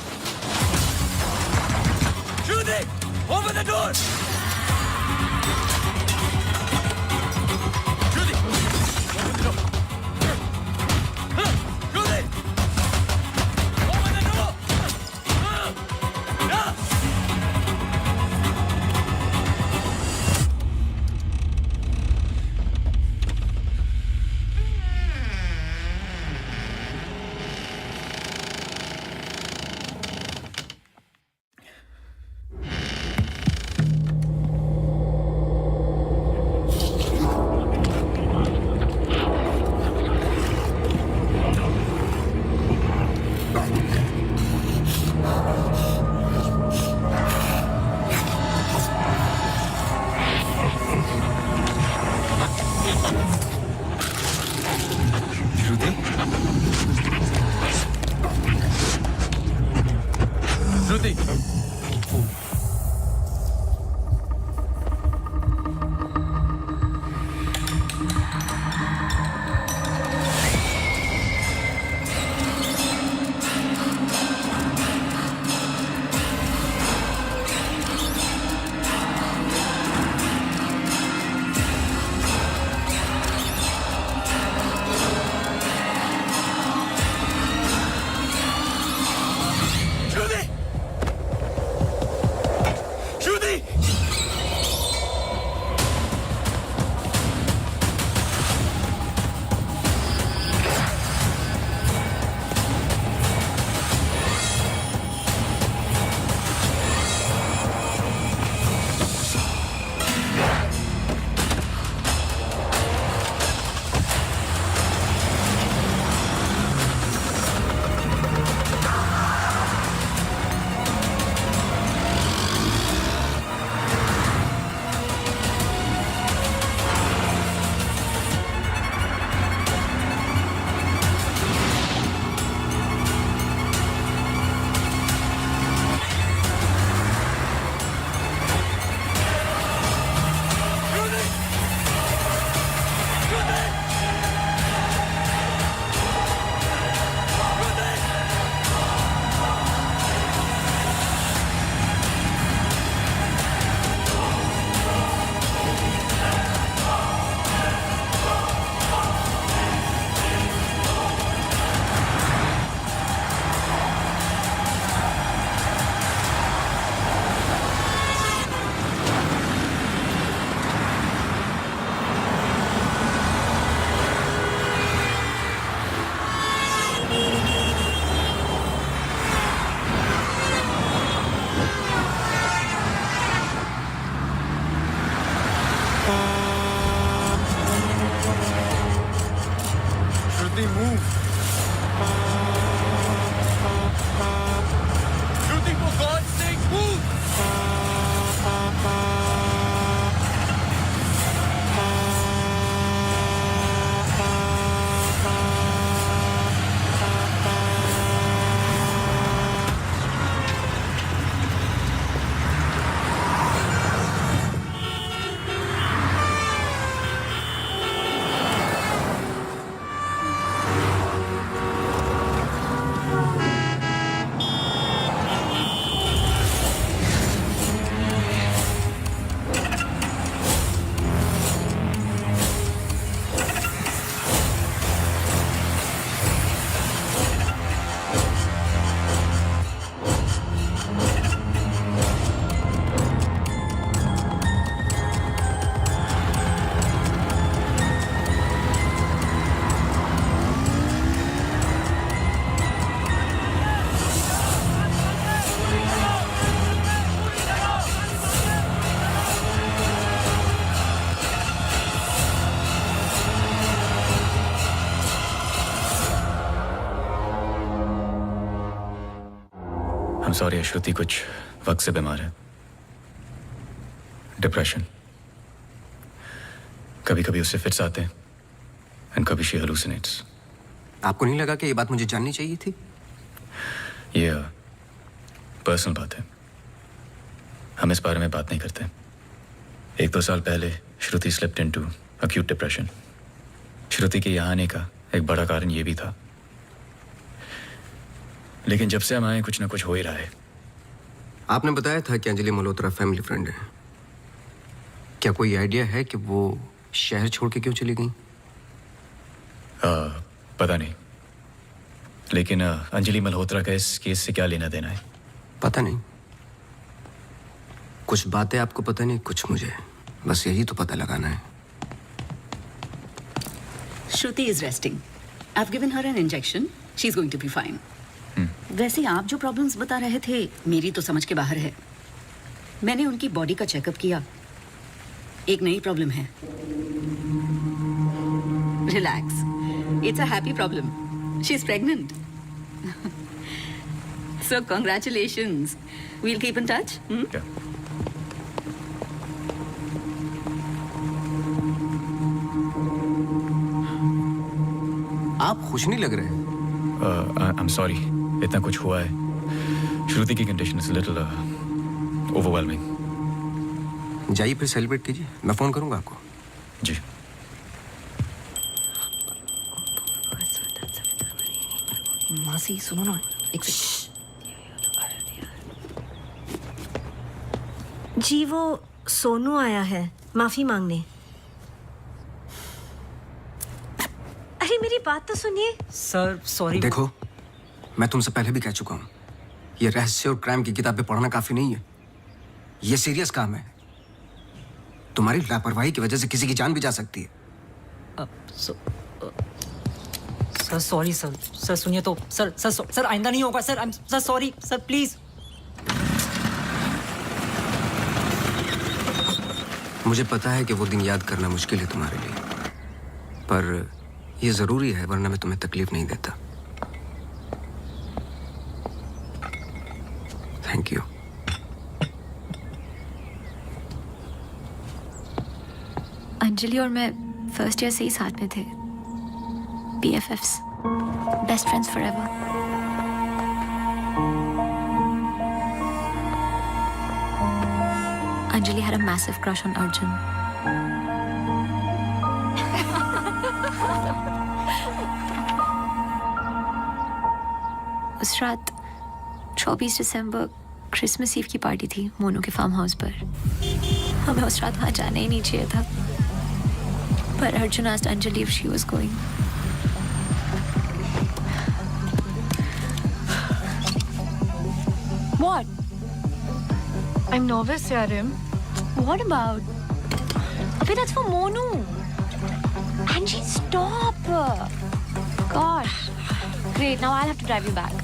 [SPEAKER 9] Judy! Open the door! Judy! Open the door! Judy! Open the door! Judy! Judy! Judy!
[SPEAKER 2] Shruti, move.
[SPEAKER 9] I'm sorry, श्रुति कुछ वक्त से बीमार है. डिप्रेशन. कभी कभी उससे फिट्स आते हैं एंड कभी शी हेलुसिनेट्स.
[SPEAKER 4] आपको नहीं लगा कि ये बात मुझे जाननी चाहिए थी?
[SPEAKER 9] ये पर्सनल बात है, हम इस बारे में बात नहीं करते. 1-2 साल पहले श्रुति स्लिप्ड इनटू एक्यूट डिप्रेशन. श्रुति के यहाँ आने का एक बड़ा कारण ये भी था. लेकिन जब से हम आए कुछ ना कुछ हो ही रहा है.
[SPEAKER 4] आपने बताया था कि अंजलि मल्होत्रा फैमिली फ्रेंड है. क्या कोई आइडिया है कि वो शहर छोड़ के क्यों चली गई?
[SPEAKER 9] पता नहीं, लेकिन अंजलि मल्होत्रा का इस केस से क्या लेना देना है?
[SPEAKER 4] पता नहीं. कुछ बातें आपको पता नहीं, कुछ मुझे. बस यही तो पता लगाना है.
[SPEAKER 17] Shruti is resting. I've given her an injection. She's going to be fine. वैसे आप जो प्रॉब्लम्स बता रहे थे मेरी तो समझ के बाहर है. मैंने उनकी बॉडी का चेकअप किया. एक नई प्रॉब्लम है. Relax. It's a happy problem. She's pregnant. So congratulations. We'll keep in touch.
[SPEAKER 9] Yeah.
[SPEAKER 4] आप खुश नहीं लग रहे.
[SPEAKER 9] I'm sorry, इतना कुछ हुआ है. श्रुति की कंडीशन इज लिटिल ओवरवेलमिंग.
[SPEAKER 4] जाइए फिर सेलिब्रेट कीजिए. मैं फोन करूंगा आपको.
[SPEAKER 9] जी.
[SPEAKER 11] मासी सुनो ना.
[SPEAKER 6] जी वो सोनू आया है माफी मांगने. अरे मेरी बात तो सुनिए.
[SPEAKER 11] Sir sorry.
[SPEAKER 4] देखो, मैं तुमसे पहले भी कह चुका हूं, ये रहस्य और क्राइम की किताबें पढ़ना काफी नहीं है. ये सीरियस काम है. तुम्हारी लापरवाही की वजह से किसी की जान भी जा सकती है.
[SPEAKER 11] Sir sorry sir. सर सुनिए तो. सर आइंदा नहीं होगा sir. Sir sorry sir please.
[SPEAKER 4] मुझे पता है कि वो दिन याद करना मुश्किल है तुम्हारे लिए, पर ये जरूरी है, वरना मैं तुम्हें तकलीफ नहीं देता. Thank you.
[SPEAKER 5] अंजलि और मैं फर्स्ट ईयर से ही साथ में थे. BFFs, best friends forever. Anjali had a massive crush on Arjun. उस रात 24 दिसंबर क्रिसमस ईव की पार्टी थी मोनू के फार्म हाउस पर. हमें उस रात वहां जाना ही नहीं चाहिए था, पर Arjun asked Anjali if she was going. What?
[SPEAKER 1] I'm nervous, Yarim.
[SPEAKER 5] What about? Abhi, that's for Monu. Angie, stop. Gosh. Great, now I'll have to drive you back.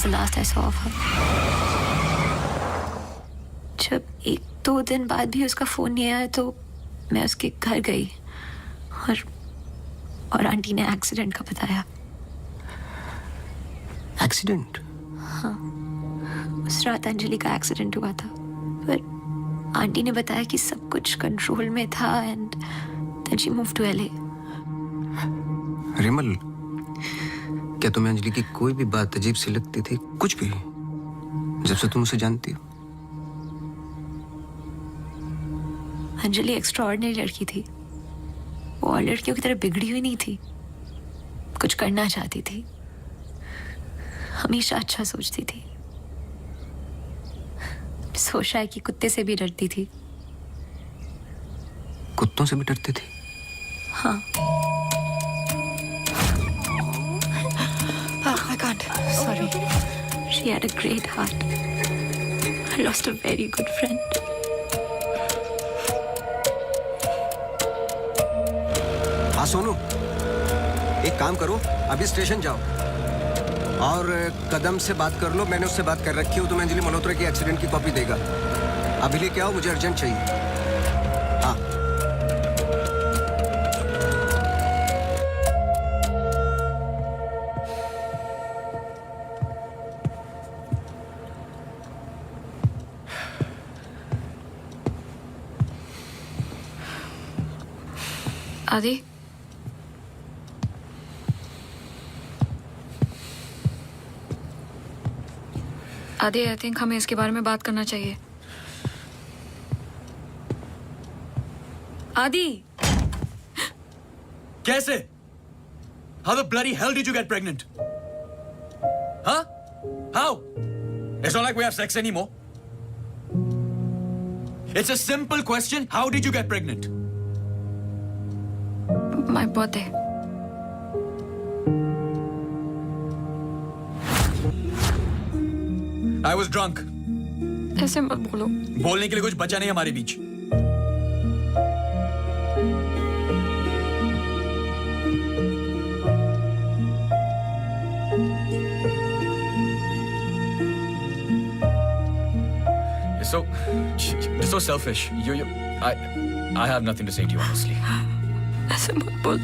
[SPEAKER 5] the last I saw of her. जब 1-2 दिन बाद भी उसका phone नहीं आया तो मैं उसके घर गई और आंटी ने एक्सीडेंट का बताया.
[SPEAKER 4] एक्सीडेंट?
[SPEAKER 5] हाँ, उस रात अंजलि का एक्सीडेंट हुआ था, पर आंटी ने बताया कि सब कुछ कंट्रोल में था and then she move to LA.
[SPEAKER 4] Rimal, क्या तुम्हें अंजलि की कोई भी बात अजीब सी लगती थी? कुछ भी, जब से तुम उसे जानती हो?
[SPEAKER 5] अंजलि एक्स्ट्राऑर्डिनरी लड़की थी. वो और लड़कियों की तरह बिगड़ी हुई नहीं थी. कुछ करना चाहती थी, हमेशा अच्छा सोचती थी. सोचा है कि कुत्ते से भी डरती थी.
[SPEAKER 4] कुत्तों से भी डरती थी?
[SPEAKER 5] हाँ. I can't. Sorry. She had a great heart. I lost a very good friend.
[SPEAKER 4] हाँ सोनू, एक काम करो, अभी स्टेशन जाओ और कदम से बात कर लो. मैंने उससे बात कर रखी हो, तुम्हें अंजलि मल्होत्रा की एक्सीडेंट की कॉपी देगा. अभी लेके आओ, मुझे अर्जेंट चाहिए. हाँ.
[SPEAKER 10] आदि, आदि, आई थिंक हमें इसके बारे में बात करना चाहिए. आदि,
[SPEAKER 9] कैसे? How the bloody hell did you get pregnant? Huh? How? It's not like we have sex anymore. It's a simple question. How did you get pregnant?
[SPEAKER 10] my birthday.
[SPEAKER 9] I was drunk.
[SPEAKER 10] ऐसे मत बोलो.
[SPEAKER 9] बोलने के लिए कुछ बचा नहीं हमारे बीच. You're so selfish. I have nothing to say to you, honestly.
[SPEAKER 10] ऐसे मत बोल.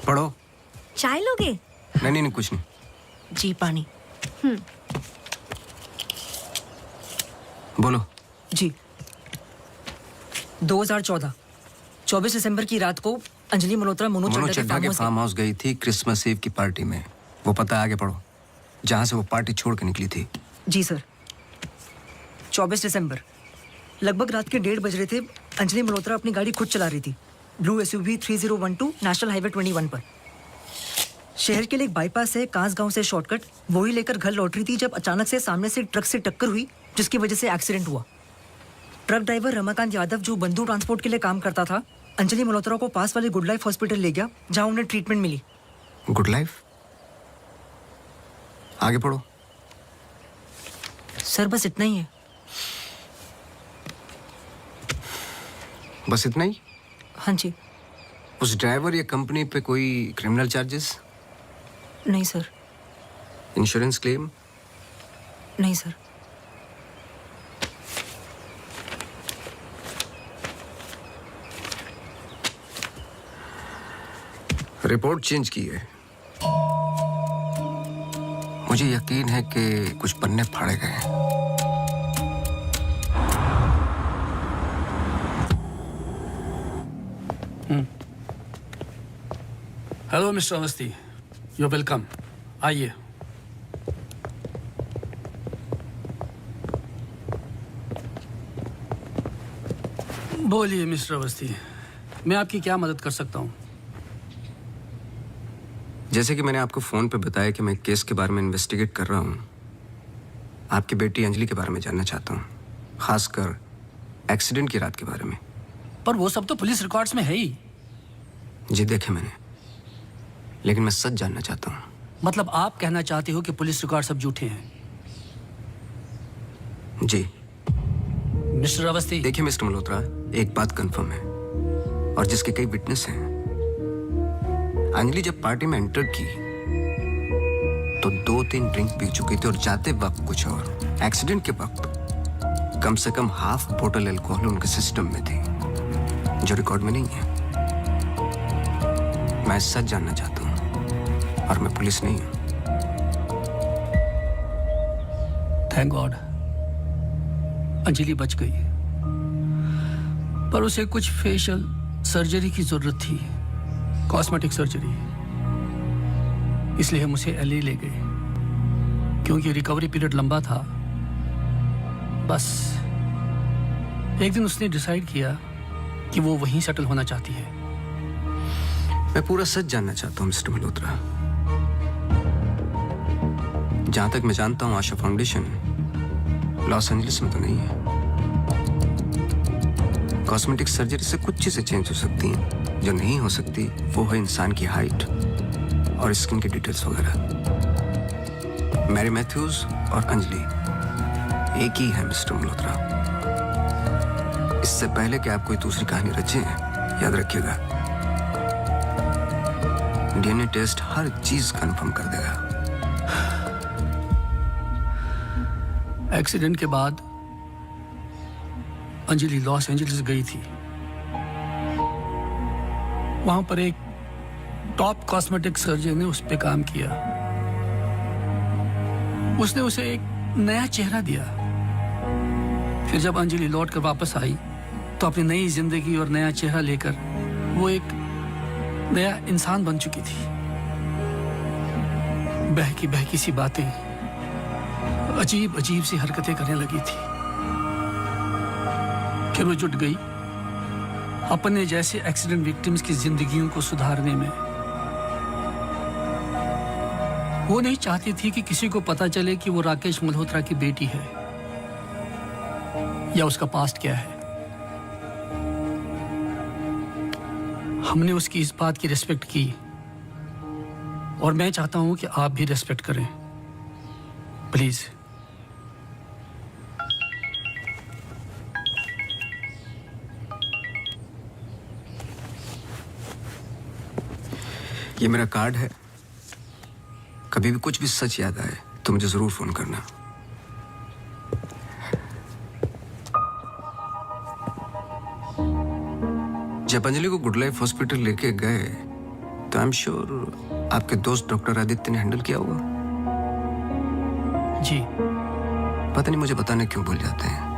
[SPEAKER 4] पढ़ो।
[SPEAKER 6] चाय लोगे?
[SPEAKER 4] नहीं नहीं नहीं, कुछ नहीं।
[SPEAKER 11] जी पानी।
[SPEAKER 4] बोलो।
[SPEAKER 11] जी 2014 24 दिसंबर की रात को अंजलि मल्होत्रा मोनू
[SPEAKER 4] चड्ढा के फार्म हाउस गई थी क्रिसमस ईव की पार्टी में। वो पता आगे पढ़ो, जहां से वो पार्टी छोड़ के निकली थी।
[SPEAKER 11] जी सर। 24 दिसंबर लगभग रात के 1:30 बज रहे थे। अंजलि मल्होत्रा अपनी गाड़ी खुद चला रही थी, ब्लू SUV 3012 नेशनल हाईवे 21 पर। शहर के लिए एक बाईपास है कांस गांव से शॉर्टकट, वही लेकर घर लौट रही थी जब अचानक से सामने से ट्रक से टक्कर हुई, जिसकी वजह से एक्सीडेंट हुआ। ट्रक ड्राइवर रमाकांत यादव, जो बंधु ट्रांसपोर्ट के लिए काम करता था, अंजलि मल्होत्रा को पास वाले गुड लाइफ हॉस्पिटल ले गया, जहां उन्हें ट्रीटमेंट मिली।
[SPEAKER 4] Good life? आगे पढ़ो।
[SPEAKER 11] सर बस इतना ही है।
[SPEAKER 4] बस इतना ही?
[SPEAKER 11] हाँ जी।
[SPEAKER 4] उस ड्राइवर या कंपनी पे कोई क्रिमिनल चार्जेस?
[SPEAKER 11] नहीं सर।
[SPEAKER 4] Insurance claim?
[SPEAKER 11] नहीं सर।
[SPEAKER 4] रिपोर्ट चेंज की है। मुझे यकीन है कि कुछ पन्ने फाड़े गए हैं।
[SPEAKER 18] Hello mister Awasthi, you welcome. आइए। बोलिए मिस्टर अवस्थी, मैं आपकी क्या मदद कर सकता हूँ?
[SPEAKER 4] जैसे कि मैंने आपको फोन पे बताया कि मैं केस के बारे में इन्वेस्टिगेट कर रहा हूँ, आपकी बेटी अंजलि के बारे में जानना चाहता हूँ, खासकर एक्सीडेंट की रात के बारे में।
[SPEAKER 18] पर वो सब तो पुलिस रिकॉर्ड्स में है ही।
[SPEAKER 4] जी देखे मैंने, लेकिन मैं सच जानना चाहता हूँ।
[SPEAKER 18] मतलब आप कहना चाहते हो कि पुलिस रिकॉर्ड सब झूठे हैं?
[SPEAKER 4] जी।
[SPEAKER 18] मिस्टर अवस्थी।
[SPEAKER 4] देखिए मिस्टर मल्होत्रा, एक बात कंफर्म है और जिसके कई विटनेस हैं। अंजलि जब पार्टी में एंटर की तो 2-3 ड्रिंक पी चुकी थी और जाते वक्त कुछ और। एक्सीडेंट के वक्त कम से कम हाफ बोतल अल्कोहल उनके सिस्टम में थी, जो रिकॉर्ड में नहीं है। मैं सच जानना चाहता हूँ और मैं पुलिस नहीं हूँ।
[SPEAKER 18] थैंक गॉड अंजलि बच गई, पर उसे कुछ फेशियल सर्जरी की जरूरत थी, कॉस्मेटिक सर्जरी। इसलिए हम उसे LA ले गए, क्योंकि रिकवरी पीरियड लंबा था। बस एक दिन उसने डिसाइड किया कि वो वहीं सेटल होना चाहती है।
[SPEAKER 4] मैं पूरा सच जानना चाहता हूँ मिस्टर मल्होत्रा। जहां तक मैं जानता हूँ आशा फाउंडेशन लॉस एंजलिस में तो नहीं है। कॉस्मेटिक सर्जरी से कुछ चीजें चेंज हो सकती हैं, जो नहीं हो सकती वो है इंसान की हाइट और स्किन की डिटेल्स वगैरह। मैरी मैथ्यूज और अंजलि एक ही है मिस्टर मल्होत्रा। इससे पहले कि आप कोई दूसरी कहानी रचें, याद रखिएगा DNA टेस्ट हर चीज कंफर्म कर देगा।
[SPEAKER 18] एक्सीडेंट के बाद अंजलि लॉस एंजलिस गई थी। वहां पर एक टॉप कॉस्मेटिक सर्जन ने उस पर काम किया। उसने उसे एक नया चेहरा दिया। फिर जब अंजलि लौट कर वापस आई तो अपनी नई जिंदगी और नया चेहरा लेकर वो एक नया इंसान बन चुकी थी। बहकी बहकी सी बातें, अजीब अजीब सी हरकतें करने लगी थी। फिर वो जुट गई अपने जैसे एक्सीडेंट विक्टिम्स की जिंदगियों को सुधारने में। वो नहीं चाहती थी कि किसी को पता चले कि वो राकेश मल्होत्रा की बेटी है या उसका पास्ट क्या है। हमने उसकी इस बात की रिस्पेक्ट की और मैं चाहता हूं कि आप भी रिस्पेक्ट करें, प्लीज।
[SPEAKER 4] ये मेरा कार्ड है, कभी भी कुछ भी सच याद आए तो मुझे जरूर फोन करना। जब अंजलि को गुड लाइफ हॉस्पिटल लेके गए तो आई एम श्योर आपके दोस्त डॉक्टर आदित्य ने हैंडल किया होगा।
[SPEAKER 18] जी।
[SPEAKER 4] पता नहीं मुझे बताने क्यों भूल जाते हैं।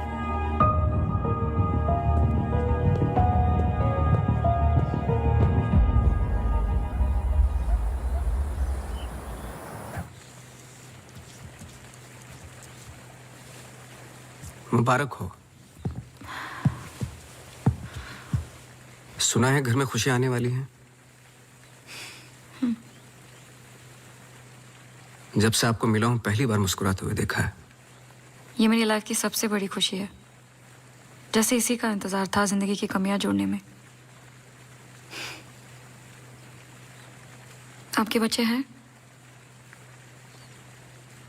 [SPEAKER 4] मुबारक हो। सुना है घर में खुशियां आने वाली हैं। जब से आपको मिला हूं पहली बार मुस्कुराते हुए देखा है।
[SPEAKER 10] ये मेरी लाइफ की सबसे बड़ी खुशी है। जैसे इसी का इंतजार था जिंदगी की कमियां जोड़ने में। आपके बच्चे हैं?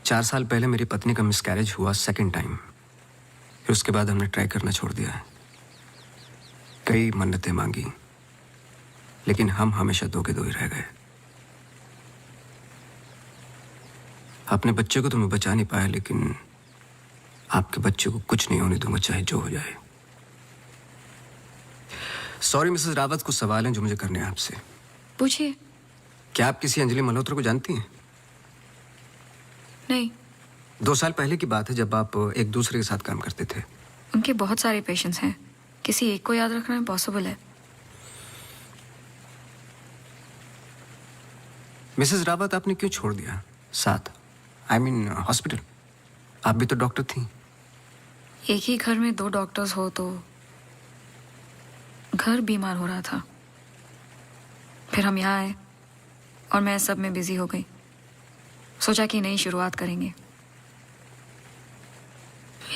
[SPEAKER 4] 4 साल पहले मेरी पत्नी का मिसकैरेज हुआ सेकंड टाइम। फिर उसके बाद हमने ट्राई करना छोड़ दिया है। कई मन्नतें मांगी, लेकिन हम हमेशा दो के दो ही रह गए। अपने बच्चे को तो मैं बचा नहीं पाया, लेकिन आपके बच्चे को कुछ नहीं होने दूंगा, चाहे जो हो जाए। सॉरी मिसेस रावत, कुछ सवाल हैं जो मुझे करने हैं आपसे।
[SPEAKER 10] पूछिए।
[SPEAKER 4] क्या आप किसी अंजलि मल्होत्रा को जानती हैं?
[SPEAKER 10] नहीं।
[SPEAKER 4] 2 साल पहले की बात है जब आप एक दूसरे के साथ काम करते थे।
[SPEAKER 10] उनके बहुत सारे पेशेंट्स हैं, किसी एक को याद रखना इम्पॉसिबल है।
[SPEAKER 4] मिसेस रावत, आपने क्यों छोड़ दिया साथ? I mean hospital. आप भी तो डॉक्टर थी।
[SPEAKER 10] एक ही घर में 2 डॉक्टर्स हो तो घर बीमार हो रहा था। फिर हम यहाँ आए और मैं सब में बिजी हो गई। सोचा कि नई शुरुआत करेंगे,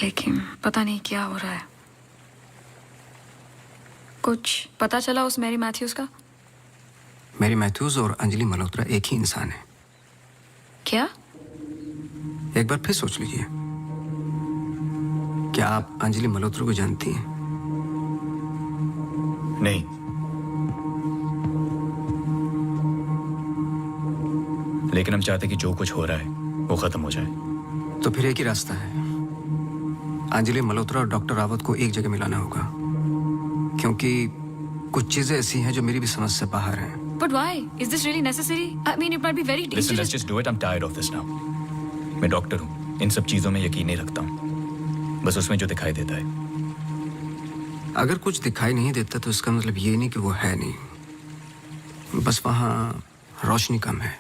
[SPEAKER 10] लेकिन पता नहीं क्या हो रहा है। कुछ पता चला उस मैरी मैथ्यूज का?
[SPEAKER 4] मैरी मैथ्यूज और अंजलि मल्होत्रा एक ही इंसान है।
[SPEAKER 10] क्या?
[SPEAKER 4] एक बार फिर सोच लीजिए। क्या आप अंजलि मल्होत्रा को जानती हैं?
[SPEAKER 9] नहीं। लेकिन हम चाहते कि जो कुछ हो रहा है वो खत्म हो जाए।
[SPEAKER 4] तो फिर एक ही रास्ता है। अंजलि मल्होत्रा और डॉक्टर रावत को एक जगह मिलाना होगा, क्योंकि कुछ चीजें ऐसी हैं जो मेरी भी समझ से बाहर हैं।
[SPEAKER 10] But why? Is this really necessary? I mean, it might be very dangerous.
[SPEAKER 9] Listen, let's just do it. I'm tired of this now. मैं डॉक्टर हूँ, इन सब चीजों में यकीन नहीं रखता हूँ, बस उसमें जो दिखाई देता है।
[SPEAKER 4] अगर कुछ दिखाई नहीं देता तो इसका मतलब ये नहीं कि वो है नहीं, बस वहां रोशनी कम है।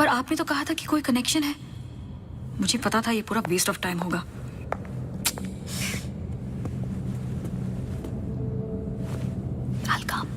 [SPEAKER 10] पर आपने तो कहा था कि कोई कनेक्शन है। मुझे पता था ये पूरा वेस्ट ऑफ टाइम होगा।
[SPEAKER 5] I'll come.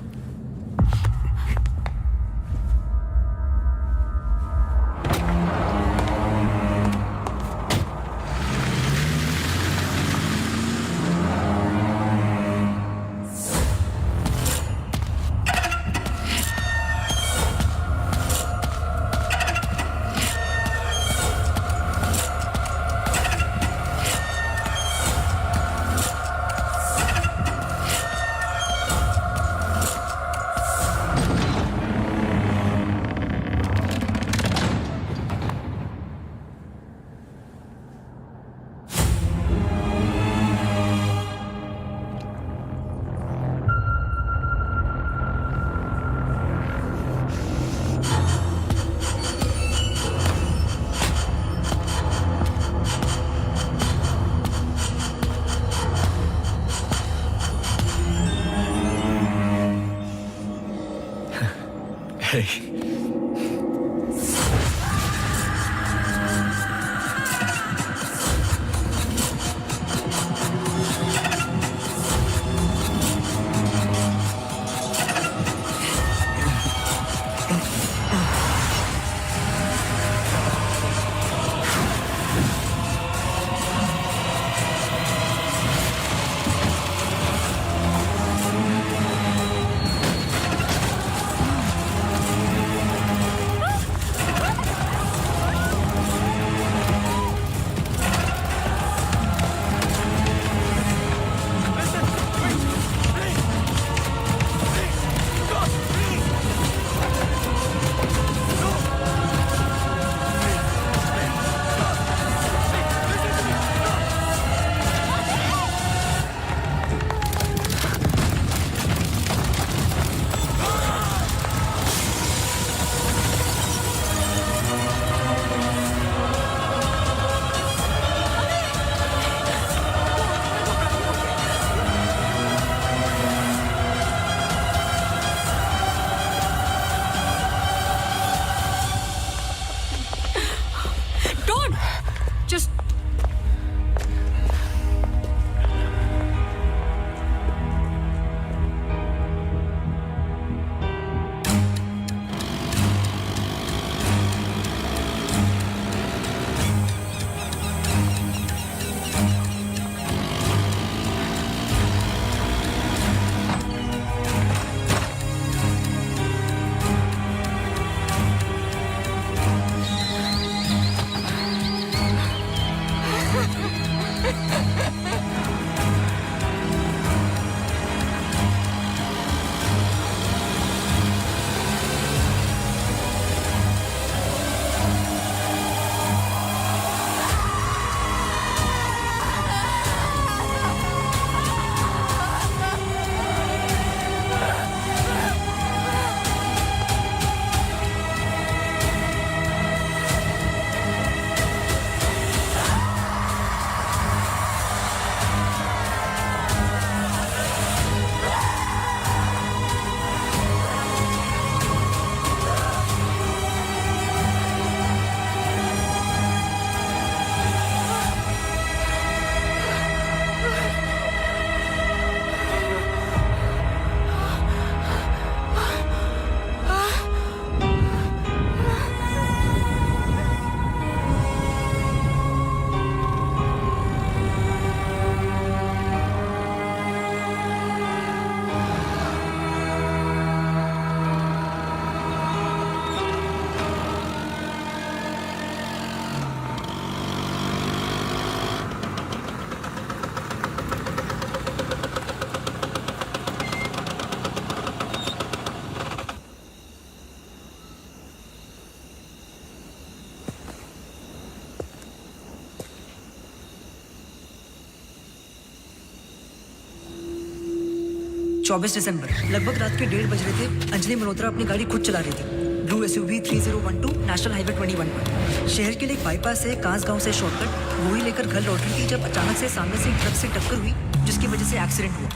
[SPEAKER 11] चौबीस दिसंबर लगभग रात के 1:30 बज रहे थे। अंजलि मल्होत्रा अपनी गाड़ी खुद चला रही थी, ब्लू SUV 3012 नेशनल हाईवे 21 पर। शहर के लिए एक बाईपास है कांस गांव से शॉर्टकट, वही लेकर घर लौट रही थी जब अचानक से सामने से एक ट्रक से टक्कर हुई, जिसकी वजह से एक्सीडेंट हुआ।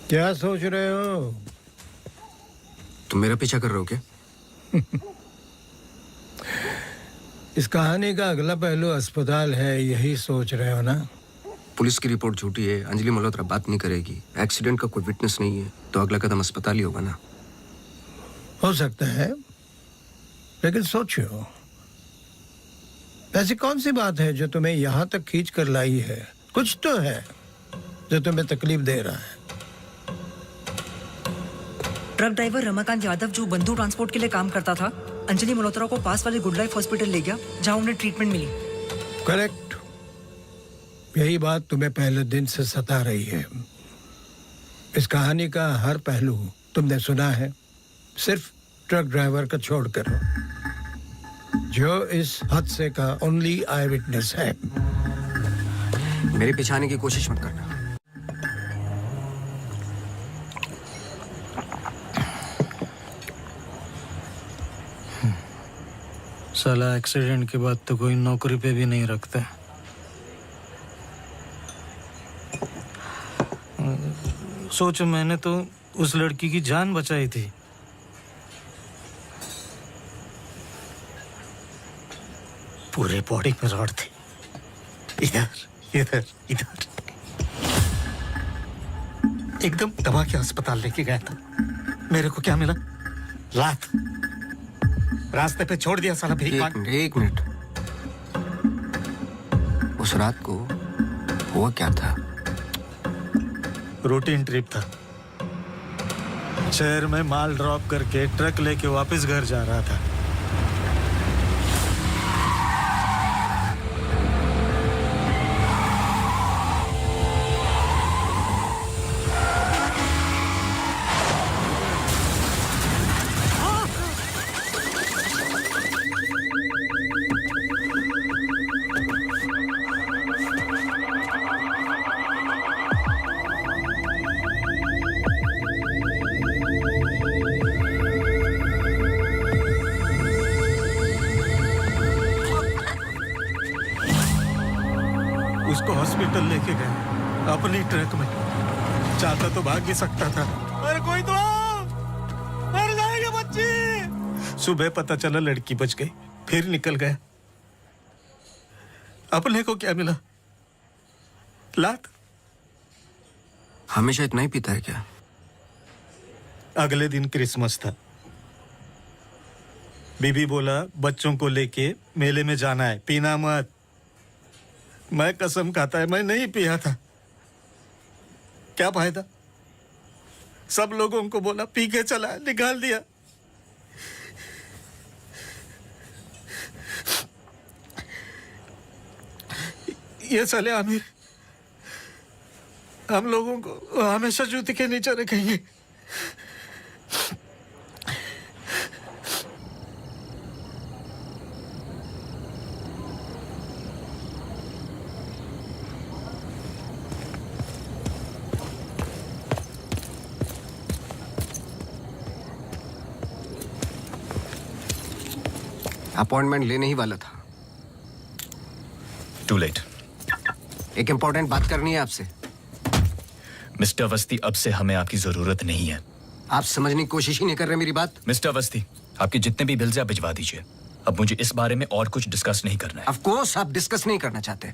[SPEAKER 2] क्या सोच रहे हो?
[SPEAKER 4] तुम मेरा पीछा कर रहे हो क्या?
[SPEAKER 2] इस कहानी का अगला पहलू अस्पताल है, यही सोच रहे हो ना?
[SPEAKER 4] पुलिस की रिपोर्ट झूठी है, अंजलि मल्होत्रा बात नहीं करेगी, एक्सीडेंट का कोई विटनेस नहीं है, तो अगला कदम अस्पताल ही होगा ना।
[SPEAKER 2] हो सकता है, लेकिन सोचो, ऐसी कौन सी बात है जो तुम्हें यहां तक खींच कर लाई है? कुछ तो है जो तुम्हें तकलीफ दे रहा है।
[SPEAKER 11] ट्रक ड्राइवर रमाकांत यादव जो बंधु ट्रांसपोर्ट के लिए काम करता था, अंजलि मल्होत्रा को पास वाले गुड लाइफ हॉस्पिटल ले गया जहां उन्हें ट्रीटमेंट मिली।
[SPEAKER 2] करेक्ट। यही बात तुम्हें पहले दिन से सता रही है। इस कहानी का हर पहलू तुमने सुना है, सिर्फ ट्रक ड्राइवर का छोड़कर, जो इस हादसे का ओनली आई विटनेस है।
[SPEAKER 4] मेरे पीछे आने की कोशिश मत करना।
[SPEAKER 19] साला एक्सीडेंट के बाद तो कोई नौकरी पे भी नहीं रखता। सोचो, मैंने तो उस लड़की की जान बचाई थी। पूरे बॉडी में रॉड थी, इधर इधर इधर। एकदम दबा के अस्पताल लेके गया था। मेरे को क्या मिला? लात। रास्ते पे छोड़ दिया साला भीख मांग।
[SPEAKER 4] एक मिनट, उस रात को हुआ क्या था?
[SPEAKER 19] रूटीन ट्रिप था। शहर में माल ड्रॉप करके ट्रक लेके वापस घर जा रहा था। उसको हॉस्पिटल लेके गए अपनी ट्रक में। चाहता तो भाग भी सकता था। अरे कोई तो मर जाएगा बच्ची। सुबह पता चला लड़की बच गई, फिर निकल गया। अपने को क्या मिला? लात।
[SPEAKER 4] हमेशा इतना ही पीता है क्या?
[SPEAKER 19] अगले दिन क्रिसमस था। बीबी बोला बच्चों को लेके मेले में जाना है, पीना मत। मैं कसम खाता है मैं नहीं पिया था। क्या फायदा? सब लोगों को बोला पी के चला, निकाल दिया। ये साले आमिर हम लोगों को हमेशा जूते के नीचे रखेंगे।
[SPEAKER 4] अपॉइंटमेंट लेने ही वाला था।
[SPEAKER 9] To late.
[SPEAKER 4] एक इंपॉर्टेंट बात करनी है आपसे।
[SPEAKER 9] मिस्टर अवस्थी, अब से हमें आपकी जरूरत नहीं है।
[SPEAKER 4] आप समझने की कोशिश ही नहीं कर रहे मेरी बात।
[SPEAKER 9] मिस्टर अवस्थी, आपके जितने भी बिल्स आप भिजवा दीजिए। अब मुझे इस बारे में और कुछ डिस्कस नहीं करना है।
[SPEAKER 4] ऑफ कोर्स आप डिस्कस नहीं करना चाहते,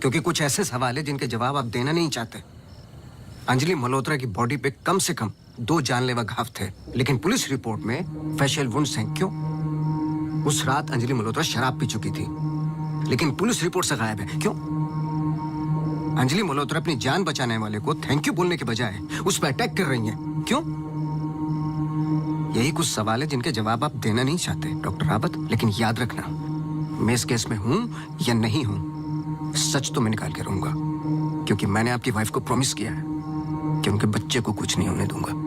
[SPEAKER 4] क्योंकि कुछ ऐसे सवाल है जिनके जवाब आप देना नहीं चाहते। अंजलि मल्होत्रा की बॉडी पे कम से कम 2 जानलेवा घाव थे, लेकिन पुलिस रिपोर्ट में फेशियल वुंड्स हैं। क्यों? उस रात अंजलि मल्होत्रा शराब पी चुकी थी, लेकिन पुलिस रिपोर्ट से गायब है। क्यों? अंजलि मल्होत्रा अपनी जान बचाने वाले को थैंक यू बोलने के बजाय उस पर अटैक कर रही हैं। क्यों? यही कुछ सवाल है जिनके जवाब आप देना नहीं चाहते डॉक्टर रावत। लेकिन याद रखना, मैं इस केस में हूं या नहीं हूं, सच तो मैं निकाल के रहूंगा, क्योंकि मैंने आपकी वाइफ को प्रॉमिस किया है कि उनके बच्चे को कुछ नहीं होने दूंगा।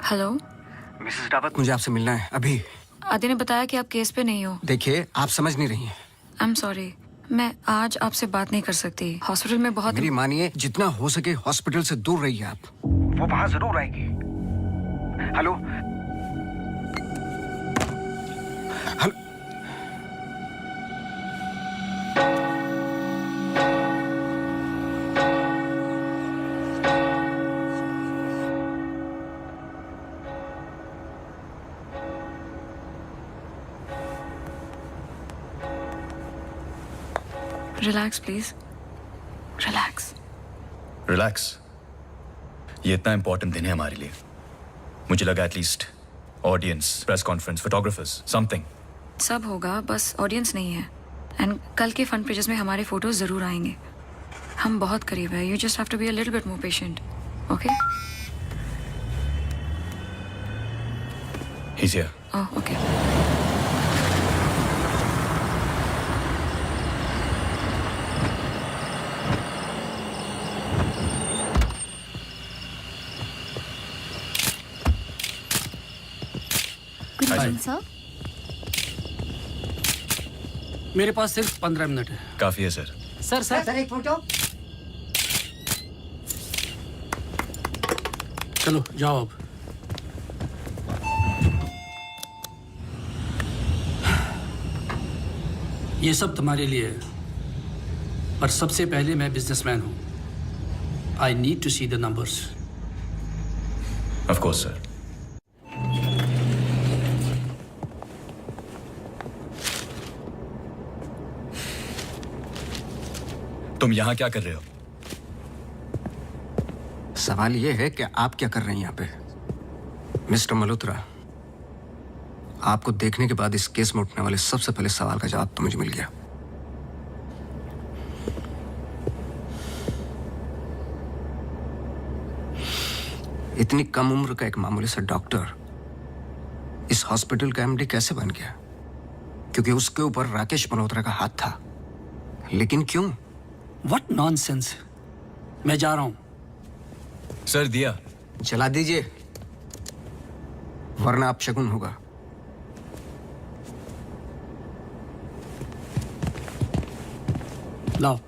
[SPEAKER 10] हेलो,
[SPEAKER 4] मिसेस रावत, मुझे आपसे मिलना है अभी।
[SPEAKER 10] आदि ने बताया कि आप केस पे नहीं हो।
[SPEAKER 4] देखिए, आप समझ नहीं रही हैं।
[SPEAKER 10] आई एम सॉरी, मैं आज आपसे बात नहीं कर सकती। हॉस्पिटल में बहुत
[SPEAKER 4] मेरी मानिए, जितना हो सके हॉस्पिटल से दूर रहिए आप। वो वहां जरूर आएगी। Hello hello.
[SPEAKER 10] Relax please, relax.
[SPEAKER 9] Relax? ये इतना इंपॉर्टेंट दिन है हमारे लिए। मुझे लगा at least audience, press conference, photographers, something.
[SPEAKER 10] सब होगा, बस ऑडियंस नहीं है। एंड कल के फ्रंट पेजेस में हमारे फोटोज जरूर आएंगे। हम बहुत करीब है। You just have to be a little bit more patient, okay?
[SPEAKER 9] He is here.
[SPEAKER 10] Oh, okay.
[SPEAKER 5] Sir,
[SPEAKER 18] मेरे पास सिर्फ 15 मिनट है।
[SPEAKER 9] काफी है सर।
[SPEAKER 11] सर एक फोटो।
[SPEAKER 18] चलो जाओ अब। ये सब तुम्हारे लिए है, पर सबसे पहले मैं बिजनेसमैन हूं। I need to see the numbers.
[SPEAKER 9] Of course sir. तुम यहां क्या कर रहे हो?
[SPEAKER 4] सवाल यह है कि आप क्या कर रहे हैं यहाँ पे? मिस्टर मल्होत्रा, आपको देखने के बाद इस केस में उठने वाले सबसे पहले सवाल का जवाब तो मुझे मिल गया। इतनी कम उम्र का एक मामूली सा डॉक्टर इस हॉस्पिटल का एमडी कैसे बन गया? क्योंकि उसके ऊपर राकेश मल्होत्रा का हाथ था। लेकिन क्यों?
[SPEAKER 18] What nonsense. मैं जा रहा हूं।
[SPEAKER 9] सर दिया
[SPEAKER 4] जला दीजिए, वरना अपशगुन होगा।
[SPEAKER 18] लाओ।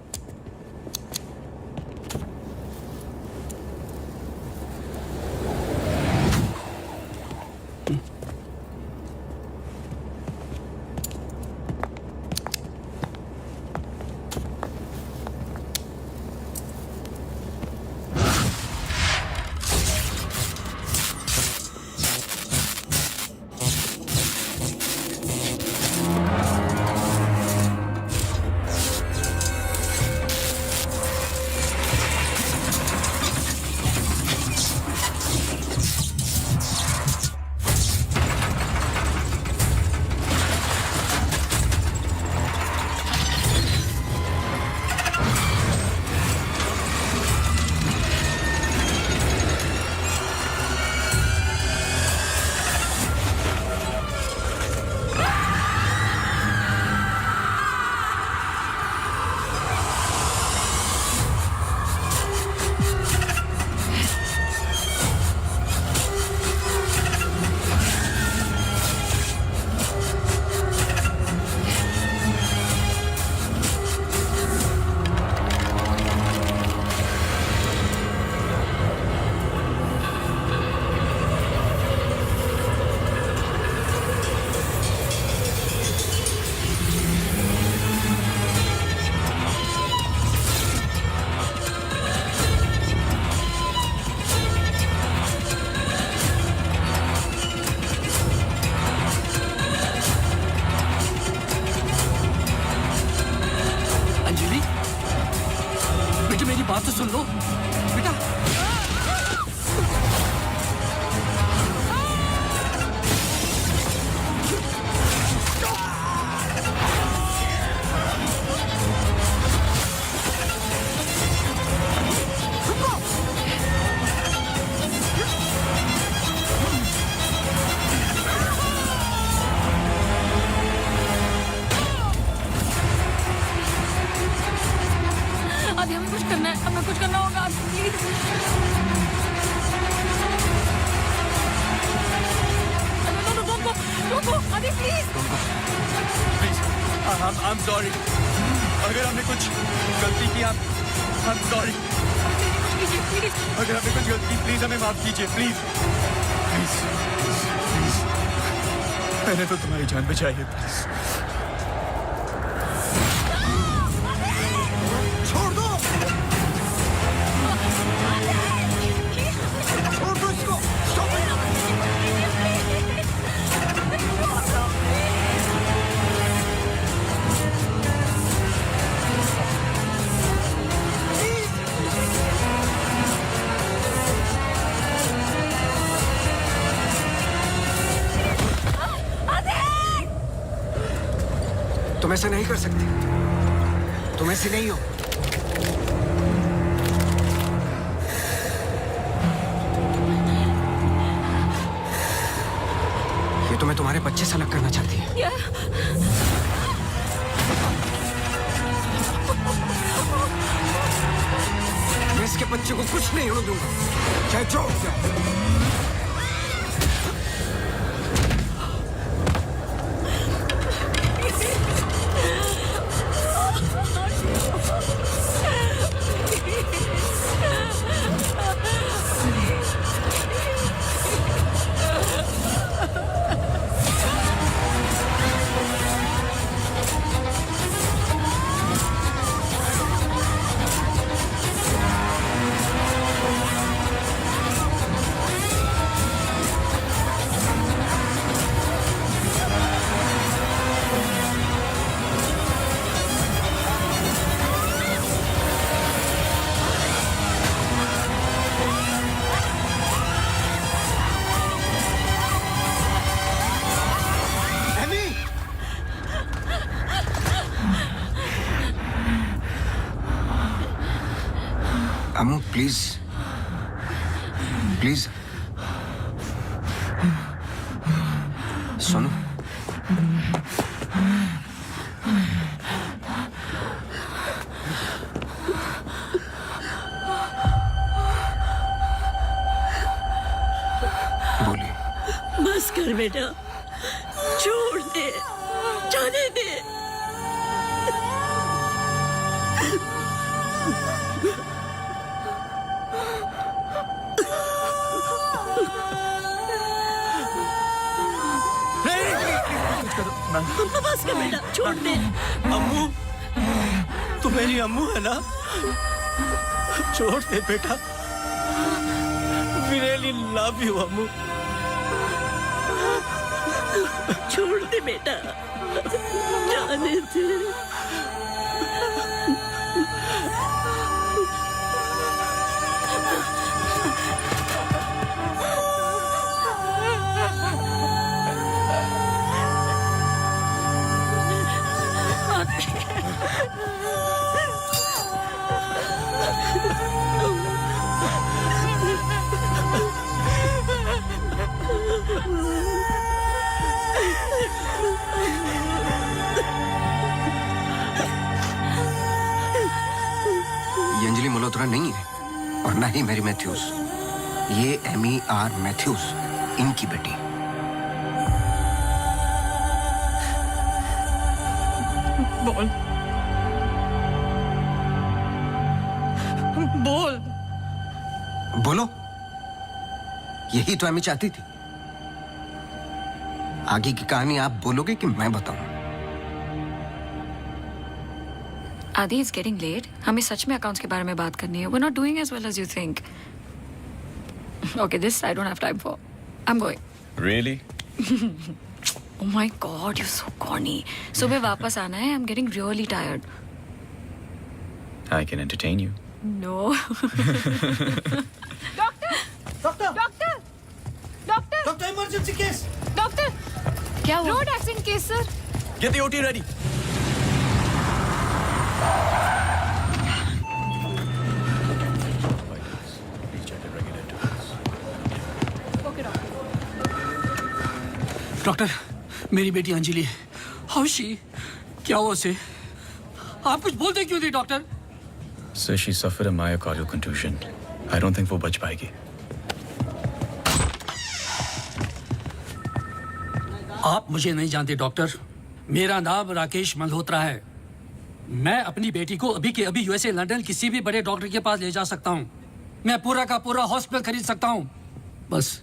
[SPEAKER 9] I'm sorry. अगर हमने कुछ गलती की, I'm sorry. अगर हमने कुछ गलती की, प्लीज हमें माफ कीजिए, प्लीज. प्लीज. मैंने तो तुम्हारी जान बचाई है, प्लीज.
[SPEAKER 2] छोड़ दो, छोड़ दो इसको.
[SPEAKER 4] तुम ऐसा नहीं कर सकते, तुम ऐसे नहीं हो. ये तुम्हें तुम्हारे बच्चे से अलग करना चाहती है. मैं इसके बच्चे को कुछ नहीं होने दूंगा, चाहे जो हो जाए. अम्मू प्लीज, प्लीज सुनो. बोलिए.
[SPEAKER 17] बस कर बेटा, छोड़ दे, जाने दे. बस कर बेटा, छोड़ दे.
[SPEAKER 9] अम्मू, तू मेरी अम्मू है ना? छोड़ दे बेटा. We really love you, अम्मू.
[SPEAKER 17] छोड़ दे बेटा, जाने दे.
[SPEAKER 4] ये अंजलि मल्होत्रा नहीं है और ना ही मैरी मैथ्यूज. ये एमी आर मैथ्यूज, इनकी बेटी.
[SPEAKER 18] बोल, बोल.
[SPEAKER 4] बोलो. यही तो एमी चाहती थी. आगे की कहानी आप बोलोगे कि मैं बताऊं?
[SPEAKER 10] आदि, इट्स गेटिंग लेट. हमें सच में अकाउंट्स के बारे में बात करनी है. We're not doing as well as you think. Okay, this I don't have time for. I'm going.
[SPEAKER 9] Really?
[SPEAKER 10] Oh my God, you're so corny. सुबह वापस आना है. I'm getting really tired.
[SPEAKER 9] I can entertain you.
[SPEAKER 10] No.
[SPEAKER 1] Doctor, doctor, doctor,
[SPEAKER 2] doctor, emergency case.
[SPEAKER 1] Doctor,
[SPEAKER 10] क्या हुआ?
[SPEAKER 1] Road accident case sir.
[SPEAKER 9] Get the OT ready.
[SPEAKER 18] Doctor, मेरी बेटी Anjali, how she? क्या हुआ उसे? आप कुछ बोलते क्यों नहीं doctor?
[SPEAKER 9] Sir, she suffered a myocardial contusion. I don't think वो बच पाएगी.
[SPEAKER 18] आप मुझे नहीं जानते डॉक्टर. मेरा नाम राकेश मल्होत्रा है। मैं अपनी बेटी को अभी के अभी यूएसए लंदन किसी भी बड़े डॉक्टर के पास ले जा सकता हूँ। मैं पूरा का पूरा हॉस्पिटल खरीद सकता हूँ। बस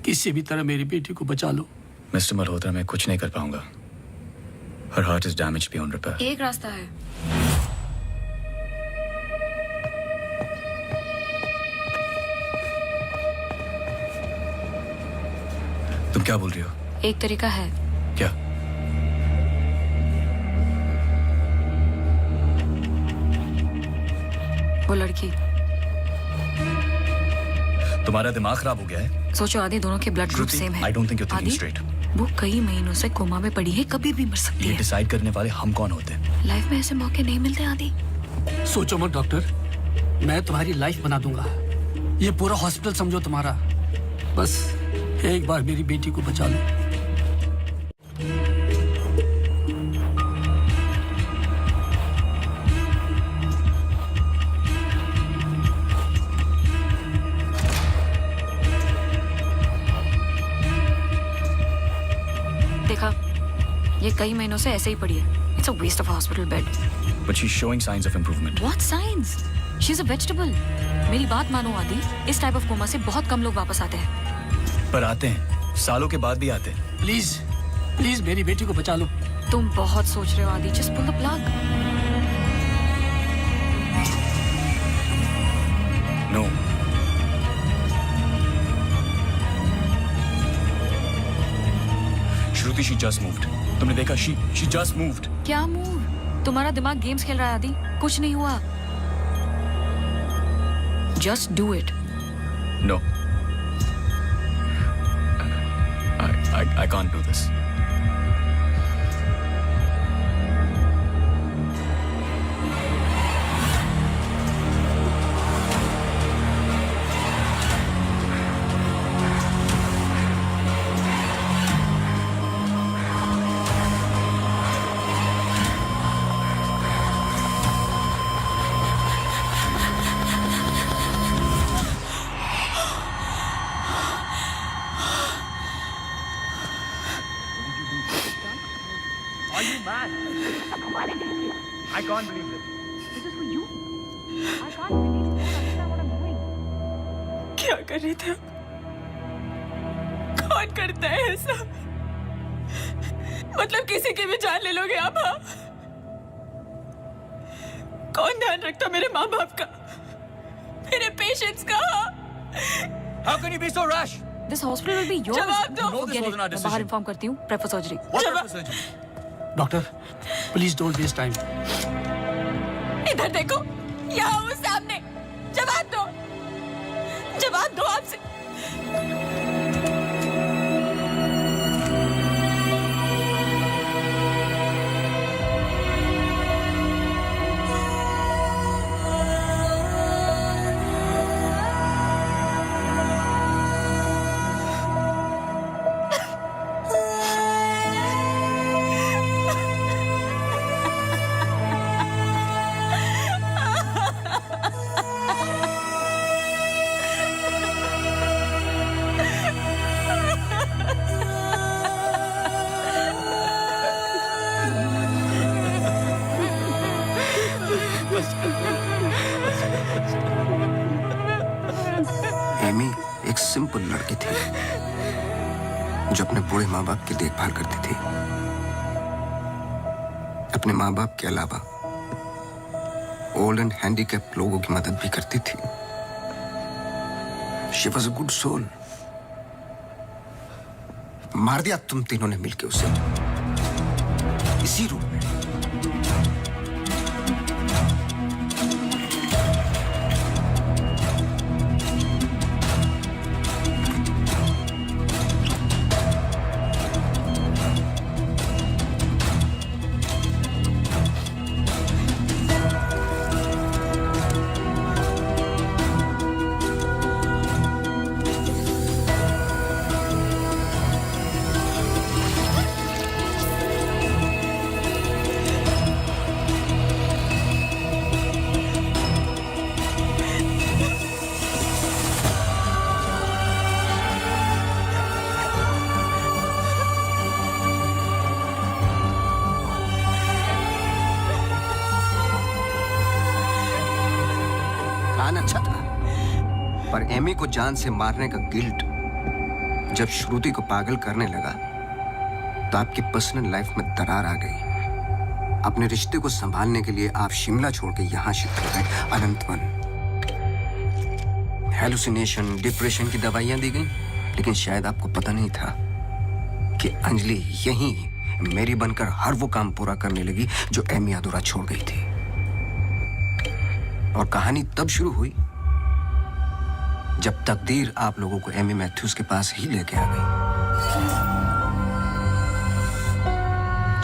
[SPEAKER 18] किसी भी तरह मेरी बेटी को बचा लो।
[SPEAKER 9] मिस्टर मल्होत्रा, मैं कुछ नहीं कर पाऊंगा। Her heart is damaged beyond repair.
[SPEAKER 10] एक रास्ता है।
[SPEAKER 9] तुम क्या बोल रही हो?
[SPEAKER 10] एक तरीका है।
[SPEAKER 9] क्या?
[SPEAKER 10] वो लड़की।
[SPEAKER 9] तुम्हारा दिमाग खराब हो गया है?
[SPEAKER 10] सोचो आदि, दोनों के ब्लड ग्रुप सेम है।
[SPEAKER 9] I don't think you thinking
[SPEAKER 10] आदि,
[SPEAKER 9] स्ट्रेट।
[SPEAKER 10] वो कई महीनों से कोमा में पड़ी है, कभी भी मर सकती
[SPEAKER 9] ये
[SPEAKER 10] है।
[SPEAKER 9] डिसाइड करने वाले हम कौन होते हैं?
[SPEAKER 10] लाइफ में ऐसे मौके नहीं मिलते आदि।
[SPEAKER 18] सोचो मत डॉक्टर, मैं तुम्हारी लाइफ बना दूंगा। ये पूरा हॉस्पिटल समझो तुम्हारा। बस एक बार मेरी बेटी को बचा लो।
[SPEAKER 10] देखा, ये कई महीनों से ऐसे ही पड़ी है। It's a waste of hospital bed.
[SPEAKER 9] But she is showing science of improvement.
[SPEAKER 10] What science? She is a vegetable. मेरी बात मानो आदि, इस टाइप ऑफ कोमा से बहुत कम लोग वापस आते हैं।
[SPEAKER 9] पर आते हैं, सालों के बाद भी आते हैं।
[SPEAKER 18] प्लीज प्लीज मेरी बेटी को बचा लो।
[SPEAKER 10] तुम बहुत सोच रहे हो Adi. Just pull the plug.
[SPEAKER 9] No. Shruti, she just moved. तुमने देखा? She just moved.
[SPEAKER 10] क्या मूव? तुम्हारा दिमाग गेम्स खेल रहा है आदि। कुछ नहीं हुआ। Just do it.
[SPEAKER 9] No, I can't do this.
[SPEAKER 12] Are you mad? I can't believe this. This is for you. I can't believe you don't understand what I'm doing.
[SPEAKER 20] क्या कर रहे थे? कौन करता है ऐसा? मतलब किसी की भी जान ले लोगे आप? हाँ? कौन ध्यान रखता मेरे माँ बाप का, मेरे पेशेंट्स का?
[SPEAKER 8] How can you be so rash?
[SPEAKER 10] This hospital will be yours.
[SPEAKER 20] जवाब दो।
[SPEAKER 8] No, this wasn't our
[SPEAKER 10] मैं
[SPEAKER 8] decision.
[SPEAKER 10] बाहर इन्फॉर्म करती हूँ। Prefer surgery.
[SPEAKER 18] Doctor please don't waste time.
[SPEAKER 20] इधर देखो, यहाँ वो सामने। जवाब दो, जवाब दो आपसे।
[SPEAKER 4] एमी एक सिंपल लड़की थी जो अपने बूढ़े माँ बाप की देखभाल करती थी। अपने माँ बाप के अलावा ओल्ड एंड हैंडीकैप लोगों की मदद भी करती थी। She was a good soul. मार दिया तुम तीनों ने मिलकर उसे इसी रूम में। पर एमी को जान से मारने का गिल्ट जब श्रुति को पागल करने लगा तो आपकी पर्सनल लाइफ में दरार आ गई। अपने रिश्ते को संभालने के लिए आप शिमला छोड़ के यहां शिफ्ट हो गए अनंतवन। हेलुसिनेशन, डिप्रेशन की दवाइयां दी गई, लेकिन शायद आपको पता नहीं था कि अंजलि यहीं मेरी बनकर हर वो काम पूरा करने लगी जो एमी अधूरा छोड़ गई थी। और कहानी तब शुरू हुई जब तकदीर आप लोगों को एमी मैथ्यूज के पास ही लेके आ गई।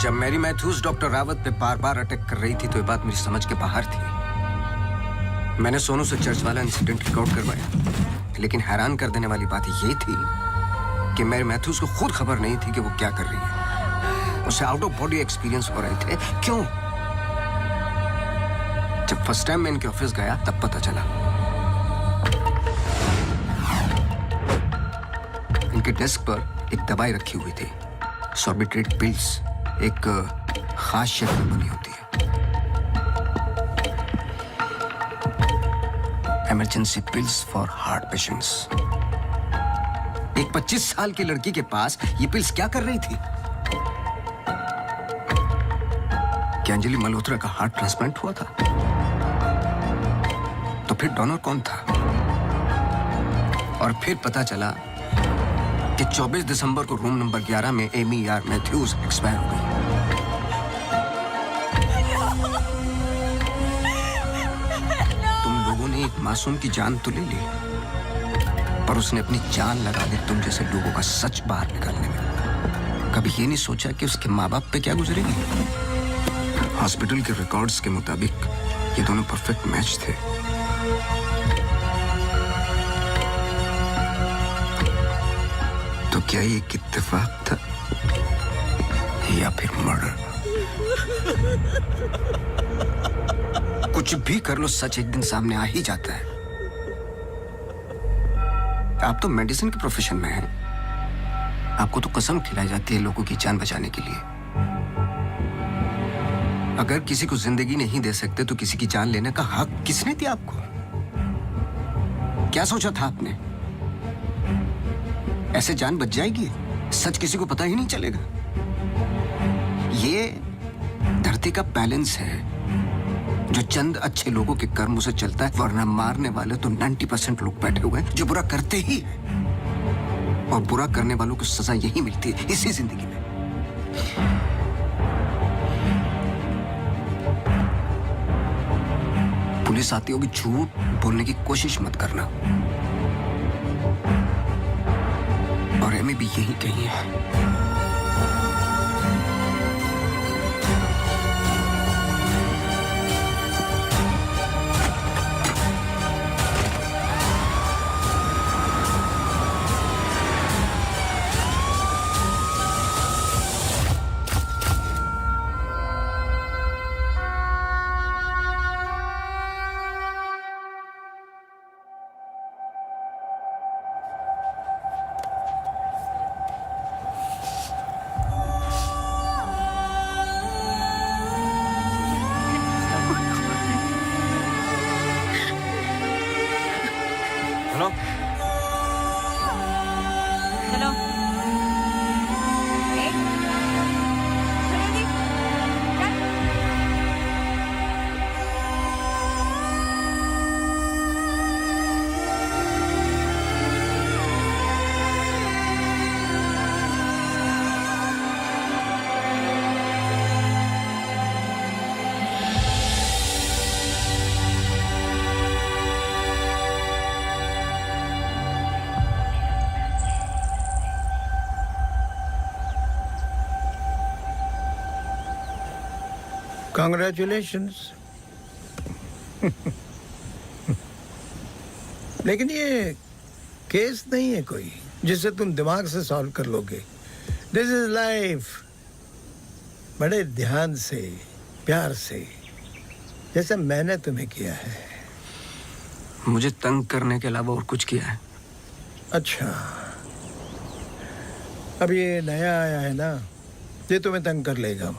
[SPEAKER 4] जब मैरी मैथ्यूज डॉक्टर रावत पे बार बार अटैक कर रही थी तो ये बात मेरी समझ के बाहर थी। मैंने सोनू से चर्च वाला इंसिडेंट रिकॉर्ड करवाया, लेकिन हैरान कर देने वाली बात ये थी कि मैरी मैथ्यूज को खुद खबर नहीं थी कि वो क्या कर रही है। उसे आउट ऑफ बॉडी एक्सपीरियंस हो रहे थे। क्यों? जब फर्स्ट टाइम मैं इनके ऑफिस गया तब पता चला। इनके डेस्क पर एक दवाई रखी हुई थी, सॉर्बिट्रेट पिल्स, एक खास शक्ल में बनी होती है। Emergency pills for heart patients. एक 25 साल की लड़की के पास ये पिल्स क्या कर रही थी? क्या अंजलि मल्होत्रा का हार्ट ट्रांसप्लांट हुआ था? तो फिर डोनर कौन था? और फिर पता चला कि 24 दिसंबर को रूम नंबर 11 में एमी आर मैथ्यूज एक्सपायर हो गई। तुम लोगों ने एक मासूम की जान तो ले ली, पर उसने अपनी जान लगा दी तुम जैसे लोगों का सच बाहर निकालने में। कभी ये नहीं सोचा कि उसके माँ बाप पे क्या गुजरेगी? हॉस्पिटल के रिकॉर्ड्स के मुताबिक ये दोनों परफेक्ट मैच थे। तो क्या ये एक इत्तेफाक था या फिर मर्डर? कुछ भी कर लो, सच एक दिन सामने आ ही जाता है। आप तो मेडिसिन के प्रोफेशन में हैं। आपको तो कसम खिलाई जाती है लोगों की जान बचाने के लिए। अगर किसी को जिंदगी नहीं दे सकते तो किसी की जान लेने का हक किसने दिया आपको? क्या सोचा था आपने? ऐसे जान बच जाएगी? सच किसी को पता ही नहीं चलेगा। ये धरती का बैलेंस है जो चंद अच्छे लोगों के कर्मों से चलता है, वरना मारने वाले तो 90% लोग बैठे हुए हैं जो बुरा करते ही हैं। और बुरा करने वालों को सजा यही मिलती है इसी जिंदगी में। पुलिस आती होगी, झूठ बोलने की कोशिश मत करना। और एमी भी यही कही है।
[SPEAKER 2] Congratulations. लेकिन ये केस नहीं है कोई जिसे तुम दिमाग से सॉल्व कर लोगे। This is life. बड़े ध्यान से, प्यार से, जैसे मैंने तुम्हें किया है।
[SPEAKER 4] मुझे तंग करने के अलावा और कुछ किया है?
[SPEAKER 2] अच्छा, अब ये नया आया है ना, ये तुम्हें तंग कर लेगा।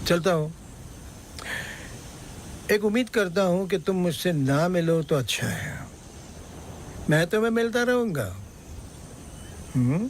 [SPEAKER 2] चलता हूँ। एक उम्मीद करता हूं कि तुम मुझसे ना मिलो तो अच्छा है। मैं तुम्हें मिलता रहूंगा। हम्म